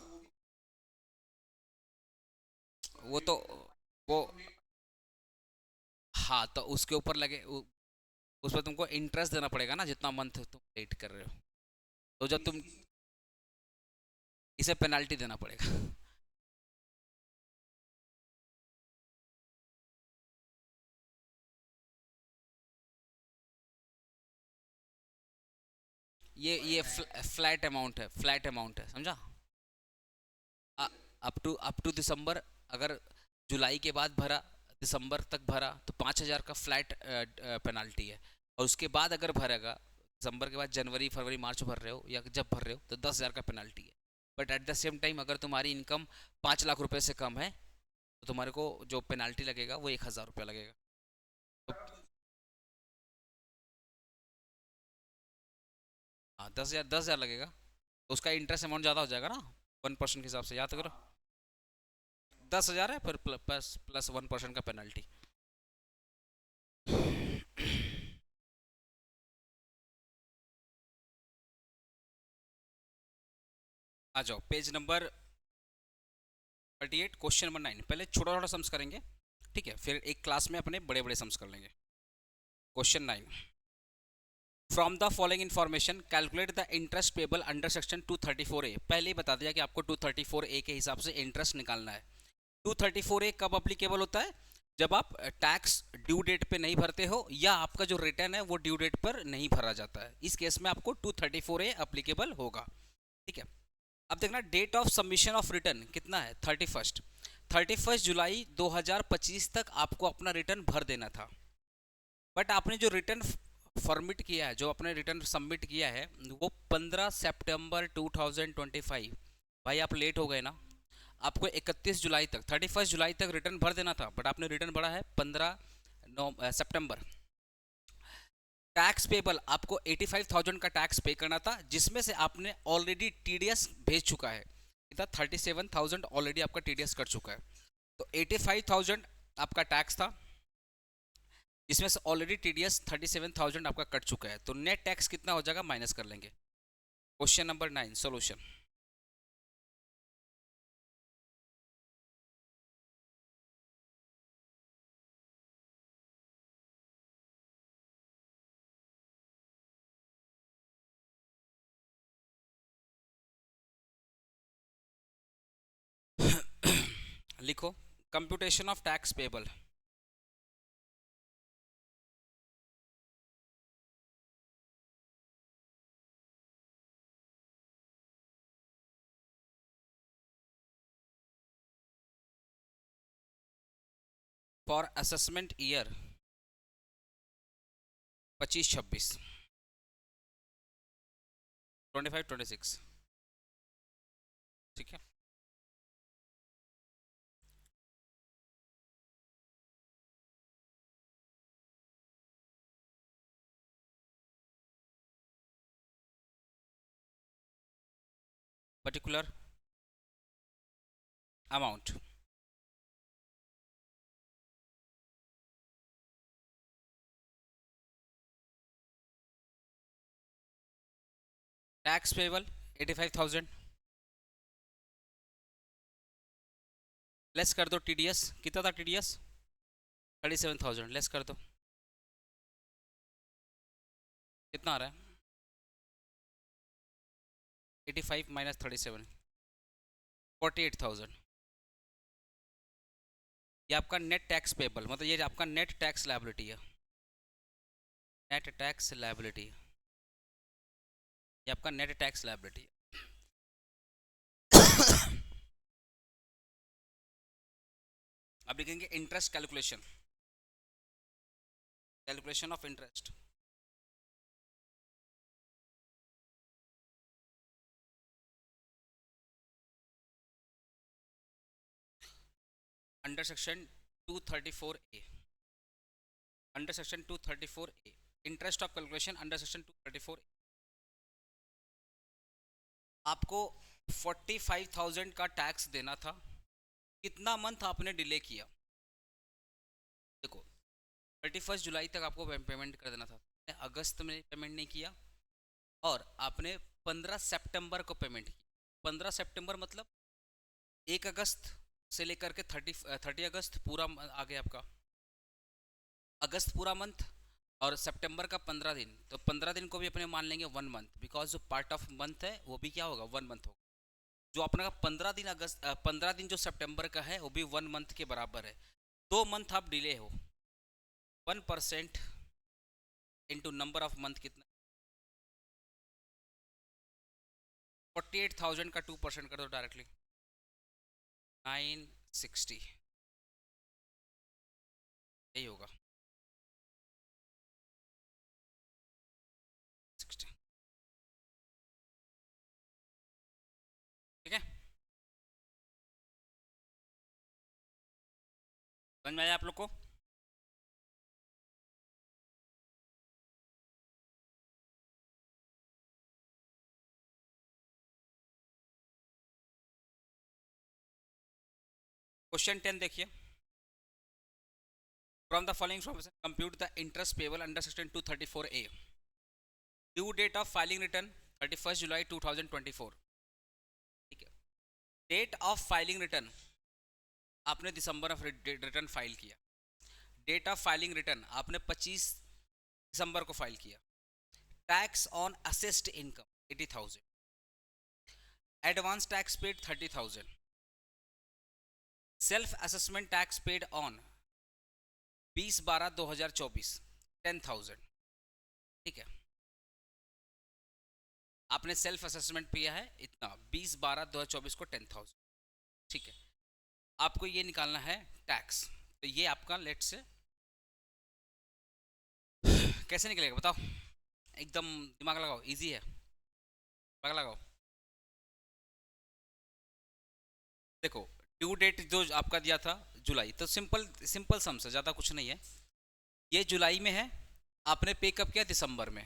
वो तो वो हाँ तो उसके ऊपर लगे उस पर तुमको इंटरेस्ट देना पड़ेगा ना जितना मंथ तुम लेट कर रहे हो, तो जब तुम इसे पेनाल्टी देना पड़ेगा। ये फ्लैट अमाउंट है, फ्लैट अमाउंट है, समझा। अप टू दिसंबर, अगर जुलाई के बाद भरा दिसंबर तक भरा तो 5,000 का फ्लैट पेनाल्टी है, और उसके बाद अगर भरेगा दिसंबर के बाद जनवरी फरवरी मार्च भर रहे हो या जब भर रहे हो तो 10,000 का पेनाल्टी है। But at the same time अगर तुम्हारी इनकम 5 लाख रुपए से कम है तो तुम्हारे को जो पेनाल्टी लगेगा वो 1,000 रुपया लगेगा। तो हाँ 10,000, 10,000 लगेगा, तो उसका इंटरेस्ट अमाउंट ज़्यादा हो जाएगा ना, 1% के हिसाब से याद करो। 10,000 है फिर प्लस प्लस 1% का पेनल्टी। आ जाओ पेज नंबर 38, क्वेश्चन नंबर 9। पहले छोटा छोटा सम्स करेंगे, ठीक है, फिर एक क्लास में अपने बड़े बड़े सम्स कर लेंगे। Question 9, from the following information calculate the interest payable under section 234A। पहले ही बता दिया कि आपको 234A के हिसाब से इंटरेस्ट निकालना है। 234A कब अप्लीकेबल होता है, जब आप टैक्स ड्यू डेट पे नहीं भरते हो या आपका जो रिटर्न है वो ड्यू डेट पर नहीं भरा जाता है, इस केस में आपको 234A अप्लीकेबल होगा, ठीक है। अब देखना date of submission of return कितना है, 31 जुलाई 2025 तक आपको अपना रिटर्न भर देना था। बट आपने जो रिटर्न फॉर्मिट किया है, जो आपने रिटर्न सबमिट किया है वो 15 सितंबर 2025, भाई आप लेट हो गए ना। आपको 31 जुलाई तक, 31 जुलाई तक रिटर्न भर देना था, बट आपने रिटर्न भरा है 15 सितंबर। टैक्स पेबल आपको 85,000 का टैक्स पे करना था, जिसमें से आपने ऑलरेडी टीडीएस भेज चुका है, इतना 37,000 ऑलरेडी आपका टीडीएस कर चुका है। तो 85,000 आपका टैक्स था, जिसमें से ऑलरेडी टीडीएस 37,000 आपका कट चुका है, तो नेट टैक्स कितना हो जाएगा माइनस कर लेंगे। Question number 9 solution. लिखो computation of tax payable. For assessment year 25-26, 25-26, ठीक है। Particular amount. Tax payable 85,000, less कर दो टीडीएस, कितना था टीडीएस? 37,000, लेस कर दो, कितना आ रहा है? 85 माइनस 37, 48,000। ये आपका नेट टैक्स पेबल, मतलब ये आपका नेट टैक्स लायबिलिटी है, नेट टैक्स लायबिलिटी, ये आपका नेट टैक्स लायबिलिटी है। अब लिखेंगे interest calculation, calculation of interest. Under section 234A, under section 234A, interest of calculation under section 234A। आपको 45,000 का टैक्स देना था, कितना मंथ आपने डिले किया? देखो 31 जुलाई तक आपको पेमेंट कर देना था, अगस्त में पेमेंट नहीं किया, और आपने 15 सितंबर को पेमेंट किया। 15 सितंबर मतलब 1 अगस्त से लेकर के 30 अगस्त पूरा आ गया आपका, अगस्त पूरा मंथ और सितंबर का 15 दिन, तो 15 दिन को भी अपने मान लेंगे 1 मंथ, बिकॉज जो पार्ट ऑफ मंथ है वो भी क्या होगा, 1 मंथ होगा। जो अपना 15 दिन अगस्त 15 दिन जो सितंबर का है वो भी 1 मंथ के बराबर है। 2 मंथ आप डिले हो, 1% इंटू नंबर ऑफ मंथ कितना, 48,000 का 2% कर दो डायरेक्टली, 960, यही होगा 60। ठीक है, समझ में आया आप लोग को? क्वेश्चन 10 देखिए, from the following information compute the interest payable under section 234A। Due date of filing return 31 July 2024। ठीक है, डेट ऑफ फाइलिंग रिटर्न आपने दिसंबर में रिटर्न फाइल किया, डेट ऑफ फाइलिंग रिटर्न आपने 25 दिसंबर को फाइल किया। Tax on assessed income 80,000, advance tax paid 30,000, self assessment tax paid on 20/12/2024 10,000। ठीक है, आपने सेल्फ असेसमेंट किया है इतना 20/12/2024 को 10,000। ठीक है, आपको ये निकालना है टैक्स, तो ये आपका लेट से कैसे निकलेगा बताओ, एकदम दिमाग लगाओ, इजी है, दिमाग लगाओ। देखो ड्यू डेट जो आपका दिया था जुलाई, तो सिंपल सिंपल सम से, ज़्यादा कुछ नहीं है। ये जुलाई में है, आपने पे कब किया, दिसंबर में।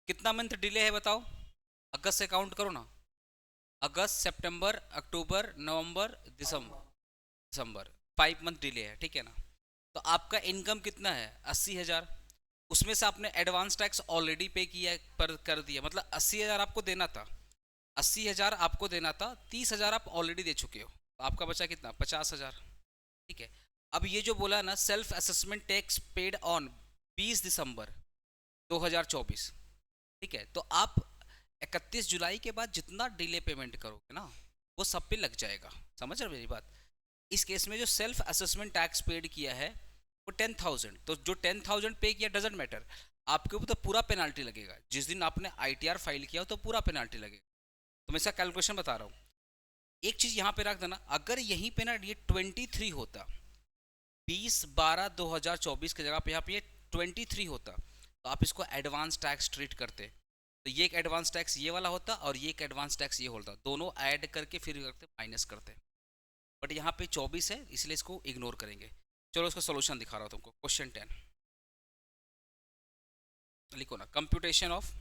कितना मंथ डिले है बताओ, अगस्त से काउंट करो ना, अगस्त सितंबर अक्टूबर नवंबर दिसंबर, दिसंबर 5 मंथ डिले है, ठीक है ना। तो आपका इनकम कितना है, 80,000, उसमें से आपने एडवांस टैक्स ऑलरेडी पे किया पर कर दिया, मतलब 80,000 आपको देना था, 80,000 आपको देना था, 30,000 आप ऑलरेडी दे चुके हो, तो आपका बचा कितना, 50,000। ठीक है, अब ये जो बोला ना self assessment tax paid on 20 दिसंबर 2024, ठीक है, तो आप 31 जुलाई के बाद जितना डिले पेमेंट करोगे ना वो सब पे लग जाएगा। समझ रहे मेरी बात? इस केस में जो सेल्फ असेसमेंट टैक्स पेड किया है वो 10,000, तो जो 10,000 पे किया डजेंट मैटर, आपके ऊपर तो पूरा पेनाल्टी लगेगा। जिस दिन आपने आईटीआर फाइल किया तो पूरा पेनाल्टी लगेगा। तो मैं इसका कैलकुलेशन बता रहा हूँ, एक चीज यहाँ पे रख देना, अगर यहीं पे ना ये 23 होता, 20/12/2024 की जगह पे यहाँ पे ये 23 होता, तो आप इसको एडवांस टैक्स ट्रीट करते, तो ये एक एडवांस टैक्स ये वाला होता और ये एक एडवांस टैक्स ये होता, दोनों ऐड करके फिर करते माइनस करते। बट यहाँ पे 24 है इसलिए इसको इग्नोर करेंगे। चलो इसका सोल्यूशन दिखा रहा हूँ तुमको। क्वेश्चन 10 लिखो ना, कंप्यूटेशन ऑफ,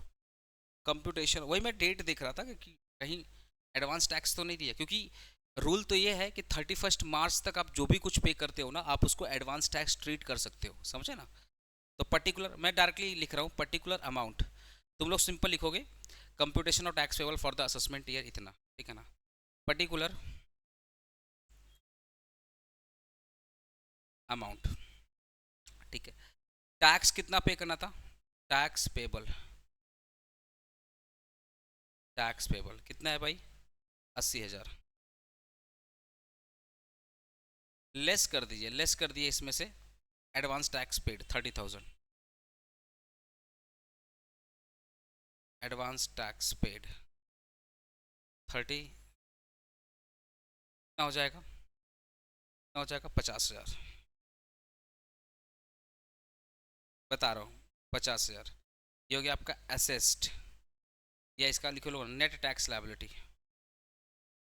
कंप्यूटेशन, वही मैं डेट देख रहा था कि कहीं एडवांस टैक्स तो नहीं दिया, क्योंकि रूल तो ये है कि 31 मार्च तक आप जो भी कुछ पे करते हो ना, आप उसको एडवांस टैक्स ट्रीट कर सकते हो, समझे ना। तो पर्टिकुलर, मैं डायरेक्टली लिख रहा हूँ पर्टिकुलर अमाउंट, तुम लोग सिंपल लिखोगे computation of tax payable for the assessment year इतना, ठीक है ना। पर्टिकुलर अमाउंट, ठीक है। टैक्स कितना पे करना था, टैक्स पेबल, टैक्स पेबल कितना है भाई, 80,000। लेस कर दीजिए, लेस कर दिए इसमें से advance tax paid 30,000, advance tax paid 30, कितना हो जाएगा, कितना हो जाएगा, 50,000, बता रहा हूँ 50,000। ये हो गया आपका असेस्ड, या इसका लिखो लो नेट टैक्स लायबिलिटी,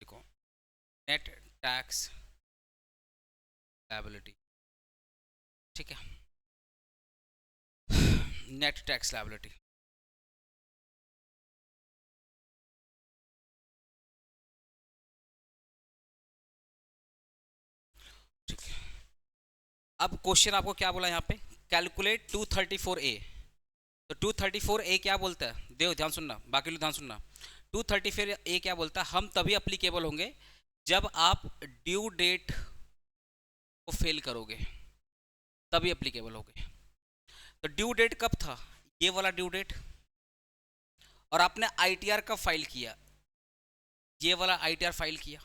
लिखो नेट टैक्स लायबिलिटी, ठीक है, नेट टैक्स लायबिलिटी। ठीक है, अब क्वेश्चन आपको क्या बोला यहाँ पे, कैलकुलेट 234A। तो 234A क्या बोलता है, देव ध्यान सुनना, बाकी लोग ध्यान सुनना। 234A क्या बोलता है, हम तभी अप्लीकेबल होंगे जब आप ड्यू डेट को फेल करोगे, तभी अप्लीकेबल होगे। तो ड्यू डेट कब था, ये वाला ड्यू डेट, और आपने आईटीआर कब फाइल किया, ये वाला आईटीआर फाइल किया।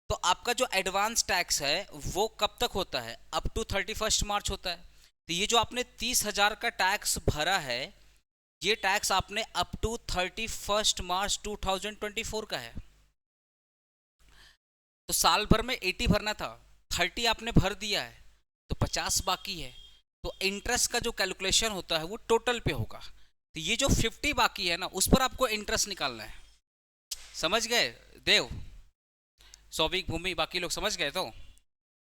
तो आपका जो एडवांस टैक्स है वो कब तक होता है, अप टू 31 मार्च होता है। तो ये जो आपने 30,000 का टैक्स भरा है, ये टैक्स आपने अप टू 31 मार्च 2024 का है। तो साल भर में 80 भरना था, 30 आपने भर दिया है, तो 50 बाकी है। तो इंटरेस्ट का जो कैलकुलेशन होता है वो टोटल पे होगा। तो ये जो 50 बाकी है ना, उस पर आपको इंटरेस्ट निकालना है। समझ गए देव, सौविक, भूमि, बाकी लोग समझ गए। तो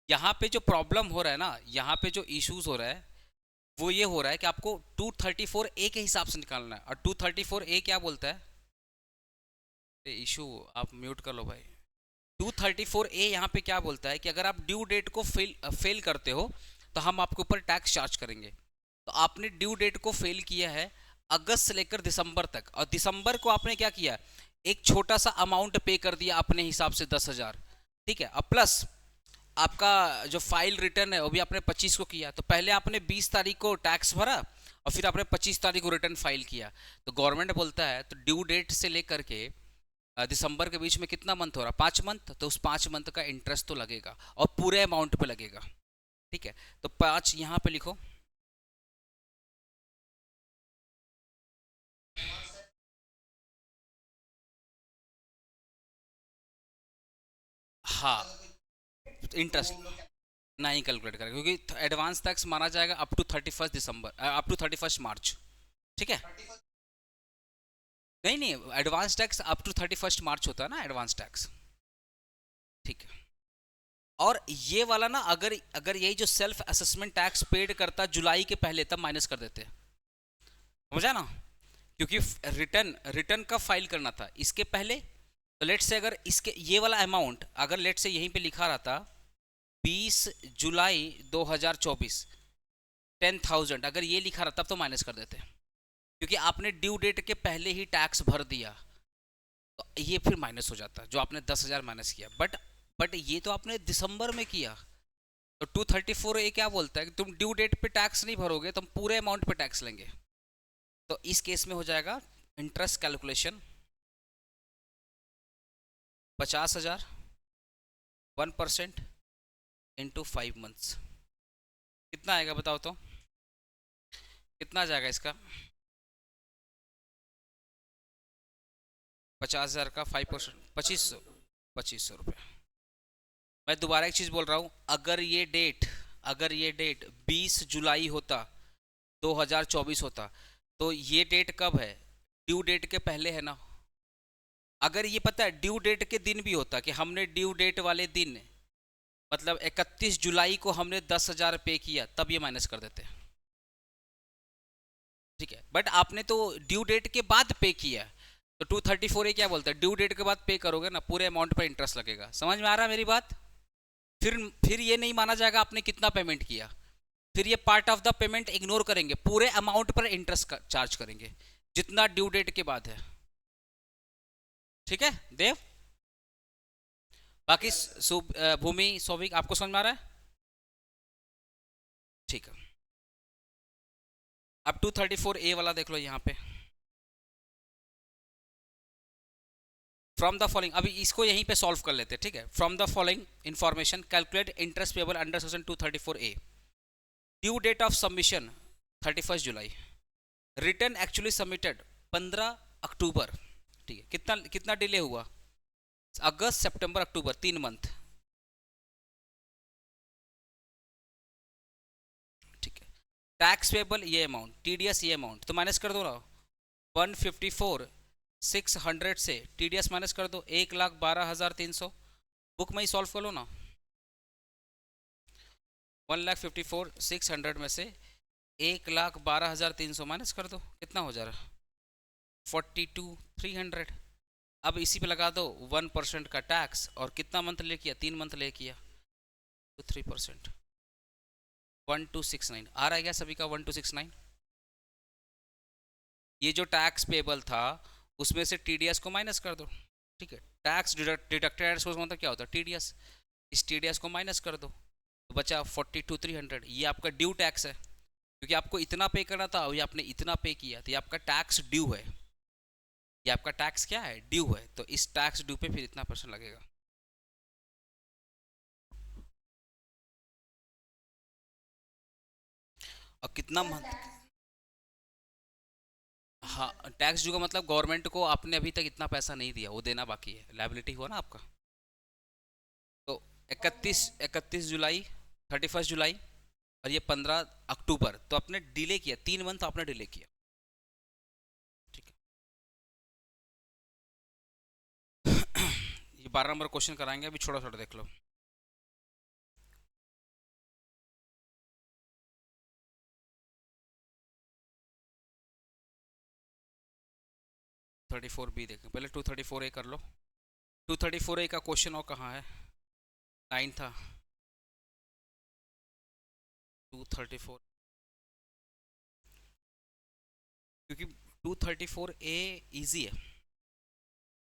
यहाँ पे जो प्रॉब्लम हो रहा है ना, यहाँ पे जो इश्यूज हो रहा है वो ये हो रहा है कि आपको 234A के हिसाब से निकालना है। और 234A क्या बोलता है, इशू आप म्यूट कर लो भाई। 234A यहाँ पे क्या बोलता है कि अगर आप ड्यू डेट को फेल करते हो तो हम आपके ऊपर टैक्स चार्ज करेंगे। तो आपने ड्यू डेट को फेल किया है अगस्त से लेकर दिसंबर तक, और दिसंबर को आपने क्या किया, एक छोटा सा अमाउंट पे कर दिया अपने हिसाब से 10,000, ठीक है। अब प्लस आपका जो फाइल रिटर्न है वो भी आपने 25 को किया। तो पहले आपने 20 तारीख को टैक्स भरा और फिर आपने 25 तारीख को रिटर्न फाइल किया। तो गवर्नमेंट बोलता है तो ड्यू डेट से लेकर के दिसंबर के बीच में कितना मंथ हो रहा, 5 मंथ, तो उस 5 मंथ का इंटरेस्ट तो लगेगा और पूरे अमाउंट पे लगेगा, ठीक है। तो 5 यहाँ पे लिखो, हाँ इंटरेस्ट नहीं कैलकुलेट करेगा, क्योंकि एडवांस टैक्स माना जाएगा up to 31 December, up to 31 March, ठीक है। नहीं नहीं, advance tax up to 31 March होता है ना एडवांस टैक्स, ठीक है। और ये वाला ना, अगर अगर यही जो सेल्फ असेसमेंट टैक्स पेड करता जुलाई के पहले, तब माइनस कर देते, समझा ना। क्योंकि रिटर्न रिटर्न कब फाइल करना था, इसके पहले। तो लेट से अगर इसके ये वाला अमाउंट अगर लेट से यहीं पे लिखा रहा था 20 जुलाई 2024 10,000, अगर ये लिखा रहा तब तो माइनस कर देते, क्योंकि आपने ड्यू डेट के पहले ही टैक्स भर दिया, तो ये फिर माइनस हो जाता जो आपने 10,000 माइनस किया। बट ये तो आपने दिसंबर में किया। तो 234A क्या बोलता है कि तुम ड्यू डेट पे टैक्स नहीं भरोगे, तुम पूरे अमाउंट पे टैक्स लेंगे। तो इस केस में हो जाएगा इंटरेस्ट कैलकुलेशन 50,000 1% इंटू 5 मंथ्स, कितना आएगा बताओ तो, कितना आ जाएगा इसका, 50,000 का 5%, 2500 रुपये। मैं दोबारा एक चीज़ बोल रहा हूँ, अगर ये डेट 20 जुलाई होता 2024 होता, तो ये डेट कब है, ड्यू डेट के पहले है ना। अगर ये पता है ड्यू डेट के दिन भी होता कि हमने ड्यू डेट वाले दिन मतलब 31 जुलाई को हमने 10,000 पे किया, तब ये माइनस कर देते, ठीक है। बट आपने तो ड्यू डेट के बाद पे किया, तो 234 ए क्या बोलता है, ड्यू डेट के बाद पे करोगे ना, पूरे अमाउंट पर इंटरेस्ट लगेगा। समझ में आ रहा है मेरी बात? फिर ये नहीं माना जाएगा आपने कितना पेमेंट किया, फिर ये part of the payment ignore करेंगे, पूरे अमाउंट पर इंटरेस्ट चार्ज करेंगे जितना ड्यू डेट के बाद है। ठीक है देव? बाकी भूमि सौविक आपको समझ में आ रहा है? ठीक है, अब 234 ए वाला देख लो यहाँ पे। फ्रॉम द फॉलोइंग, अभी इसको यहीं पे सॉल्व कर लेते हैं, ठीक है। From the following information calculate interest payable under section 234 A. Due date of submission 31 July, return actually submitted 15 October. ठीक है, कितना कितना डिले हुआ, अगस्त सितंबर अक्टूबर, 3 मंथ। ठीक है, टैक्स पेबल ये अमाउंट, टीडीएस ये अमाउंट, तो माइनस कर दो ना, 154,600 से टीडीएस माइनस कर दो, 1,12,300। बुक में ही सॉल्व कर लो ना, 1,54,600 में से 1,12,300 माइनस कर दो, कितना हो जा रहा, 42,300। अब इसी पे लगा दो 1% का टैक्स, और कितना मंथ ले किया, 3 मंथ ले किया, तो 3%, 1269 आ रहा है क्या सभी का, 1269। ये जो टैक्स पेबल था उसमें से टीडीएस को माइनस कर दो। ठीक है, टैक्स डिडक्टेड मतलब क्या होता है, टीडीएस। इस टीडीएस को माइनस कर दो तो बचा 42,300। ये आपका ड्यू टैक्स है, क्योंकि आपको इतना पे करना था और ये आपने इतना पे किया, तो ये आपका टैक्स ड्यू है। ये आपका टैक्स क्या है, ड्यू है। तो इस टैक्स ड्यू पे फिर इतना % लगेगा। और कितना मंथ, हाँ, टैक्स ड्यू का मतलब गवर्नमेंट को आपने अभी तक इतना पैसा नहीं दिया, वो देना बाकी है, लायबिलिटी हुआ ना आपका। तो 31 जुलाई, 31 जुलाई, और ये 15 अक्टूबर, तो आपने डिले किया, 3 मंथ आपने डिले किया। ठीक है, ये 12 नंबर क्वेश्चन कराएंगे, अभी छोटा छोटा देख लो। थर्टी फोर बी देखें पहले, 234 ए कर लो। 234 ए का क्वेश्चन और कहाँ है, 9 था, 234, क्योंकि 234 ए इजी है,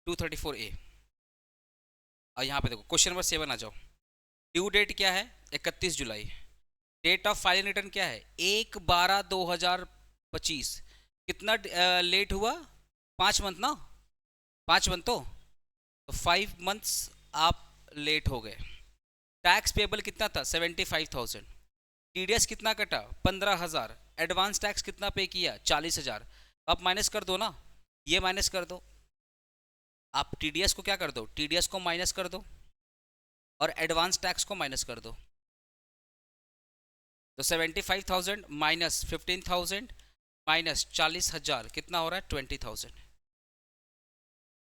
234 ए। और यहाँ पे देखो क्वेश्चन नंबर 7 आ जाओ। ड्यू डेट क्या है, 31 जुलाई। डेट ऑफ फाइलिंग रिटर्न क्या है, 1/12/2025। कितना लेट हुआ, 5 मंथ ना, 5 मंथ, तो 5 मंथ्स आप लेट हो गए। टैक्स पेबल कितना था, 75,000। टीडीएस कितना कटा, 15,000। एडवांस टैक्स कितना पे किया, 40,000। आप माइनस कर दो ना, ये माइनस कर दो, आप टीडीएस को क्या कर दो, टीडीएस को माइनस कर दो, और एडवांस टैक्स को माइनस कर दो। तो 75,000 माइनस 15,000 माइनस 40,000 कितना हो रहा है, 20,000।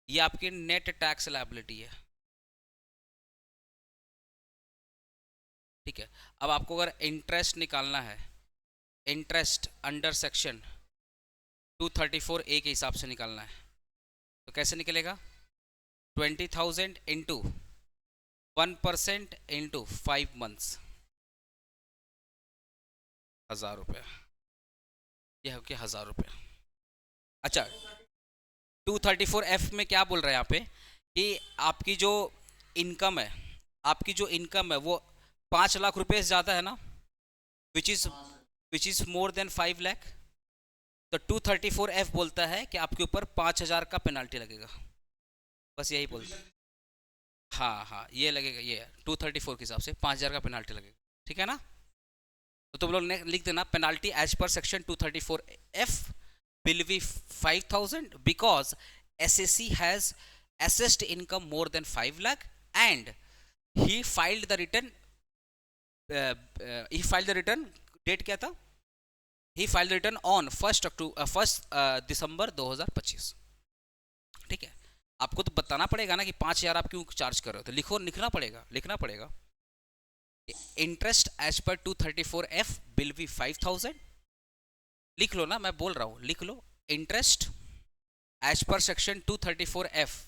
ये आपकी नेट टैक्स लायबिलिटी है। ठीक है, अब आपको अगर इंटरेस्ट निकालना है, इंटरेस्ट अंडर सेक्शन 234 ए के हिसाब से निकालना है, तो कैसे निकलेगा, 20,000 इंटू 1% इंटू 5 मंथ्स, 1,000 रुपये। यह हो गया 1,000 रुपये। अच्छा, 234 एफ में क्या बोल रहे हैं यहाँ पे, कि आपकी जो इनकम है, आपकी जो इनकम है वो 5 लाख रुपए से ज़्यादा है ना, which is more than 5 lakh. तो 234 एफ बोलता है कि आपके ऊपर 5,000 का पेनाल्टी लगेगा, बस यही बोलता है। हाँ हाँ, ये लगेगा, ये 234 के हिसाब से 5,000 का पेनाल्टी लगेगा। ठीक है ना, तो तुम लोग लिख देना, penalty as per section 234 F will be 5,000 because SSC has assessed income more than 5 lakh and he filed the return date क्या था, he filed the return on 1 दिसंबर 2025। ठीक है, आपको तो बताना पड़ेगा ना कि 5,000 आप क्यों चार्ज कर रहे हो, तो लिखना पड़ेगा interest as per 234 F will be 5,000। लिख लो ना, मैं बोल रहा हूँ, लिख लो, interest as per section 234F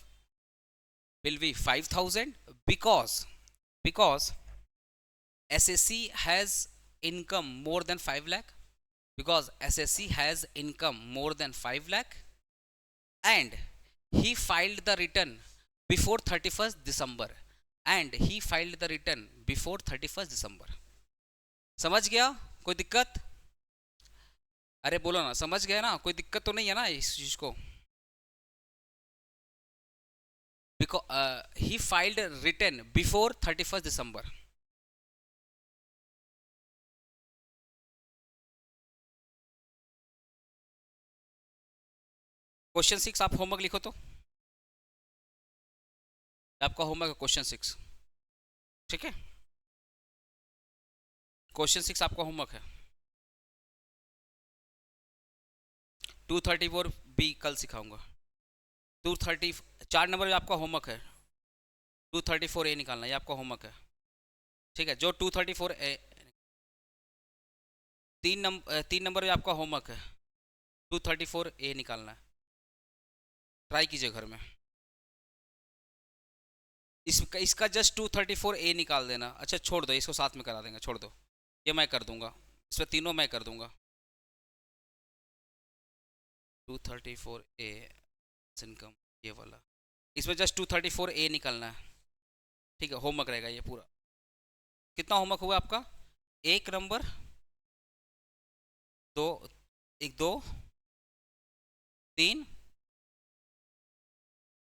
will be 5,000 because SSC has income more than 5 lakh, because SSC has income more than 5 lakh and he filed the return before 31st December and he filed the return before 31st December. समझ गया? कोई दिक्कत? अरे बोलो ना, समझ गया ना? कोई दिक्कत तो नहीं है ना इस चीज को? Because he filed return before 31st December. Question 6 आप होमवर्क लिखो तो, आपका होमवर्क है क्वेश्चन 6, ठीक है? क्वेश्चन 6 आपका होमवर्क है। 234 बी कल सिखाऊंगा। 230 4 नंबर आपका होमवर्क है। 234 ए निकालना, ये आपका होमवर्क है, ठीक है? जो 234 ए 3 नंबर में आपका होमवर्क है, 234 ए निकालना है। ट्राई कीजिए घर में। इसका जस्ट 234 ए निकाल देना। अच्छा छोड़ दो, इसको साथ में करा देंगे, छोड़ दो, ये मैं कर दूंगा, इसमें तीनों मैं कर दूंगा। 234 ए इनकम ये वाला, इसमें जस्ट 234 ए निकालना है, ठीक है? होमवर्क रहेगा ये पूरा। कितना होमवर्क हुआ आपका? 1 नंबर 2 1 2 3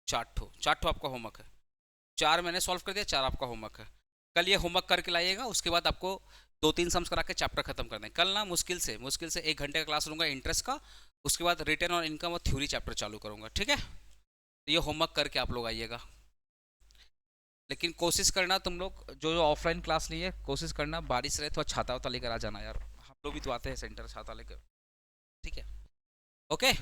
4 ठो आपका होमवर्क है। 4 मैंने सॉल्व कर दिया, 4 आपका होमवर्क है। कल ये होमवर्क करके लाइएगा, उसके बाद आपको 2-3 सम्स करा के चैप्टर खत्म कर दें। कल ना मुश्किल से 1 घंटे का क्लास लूँगा इंटरेस्ट का, उसके बाद रिटर्न और इनकम और थ्योरी चैप्टर चालू करूँगा, ठीक है? तो ये होमवर्क करके आप लोग आइएगा, लेकिन कोशिश करना तुम लोग जो ऑफलाइन क्लास ली है, कोशिश करना बारिश रहे थोड़ा छाता वाता लेकर आ जाना यार, हम लोग भी तो आते हैं सेंटर छाता लेकर, ठीक है? ओके।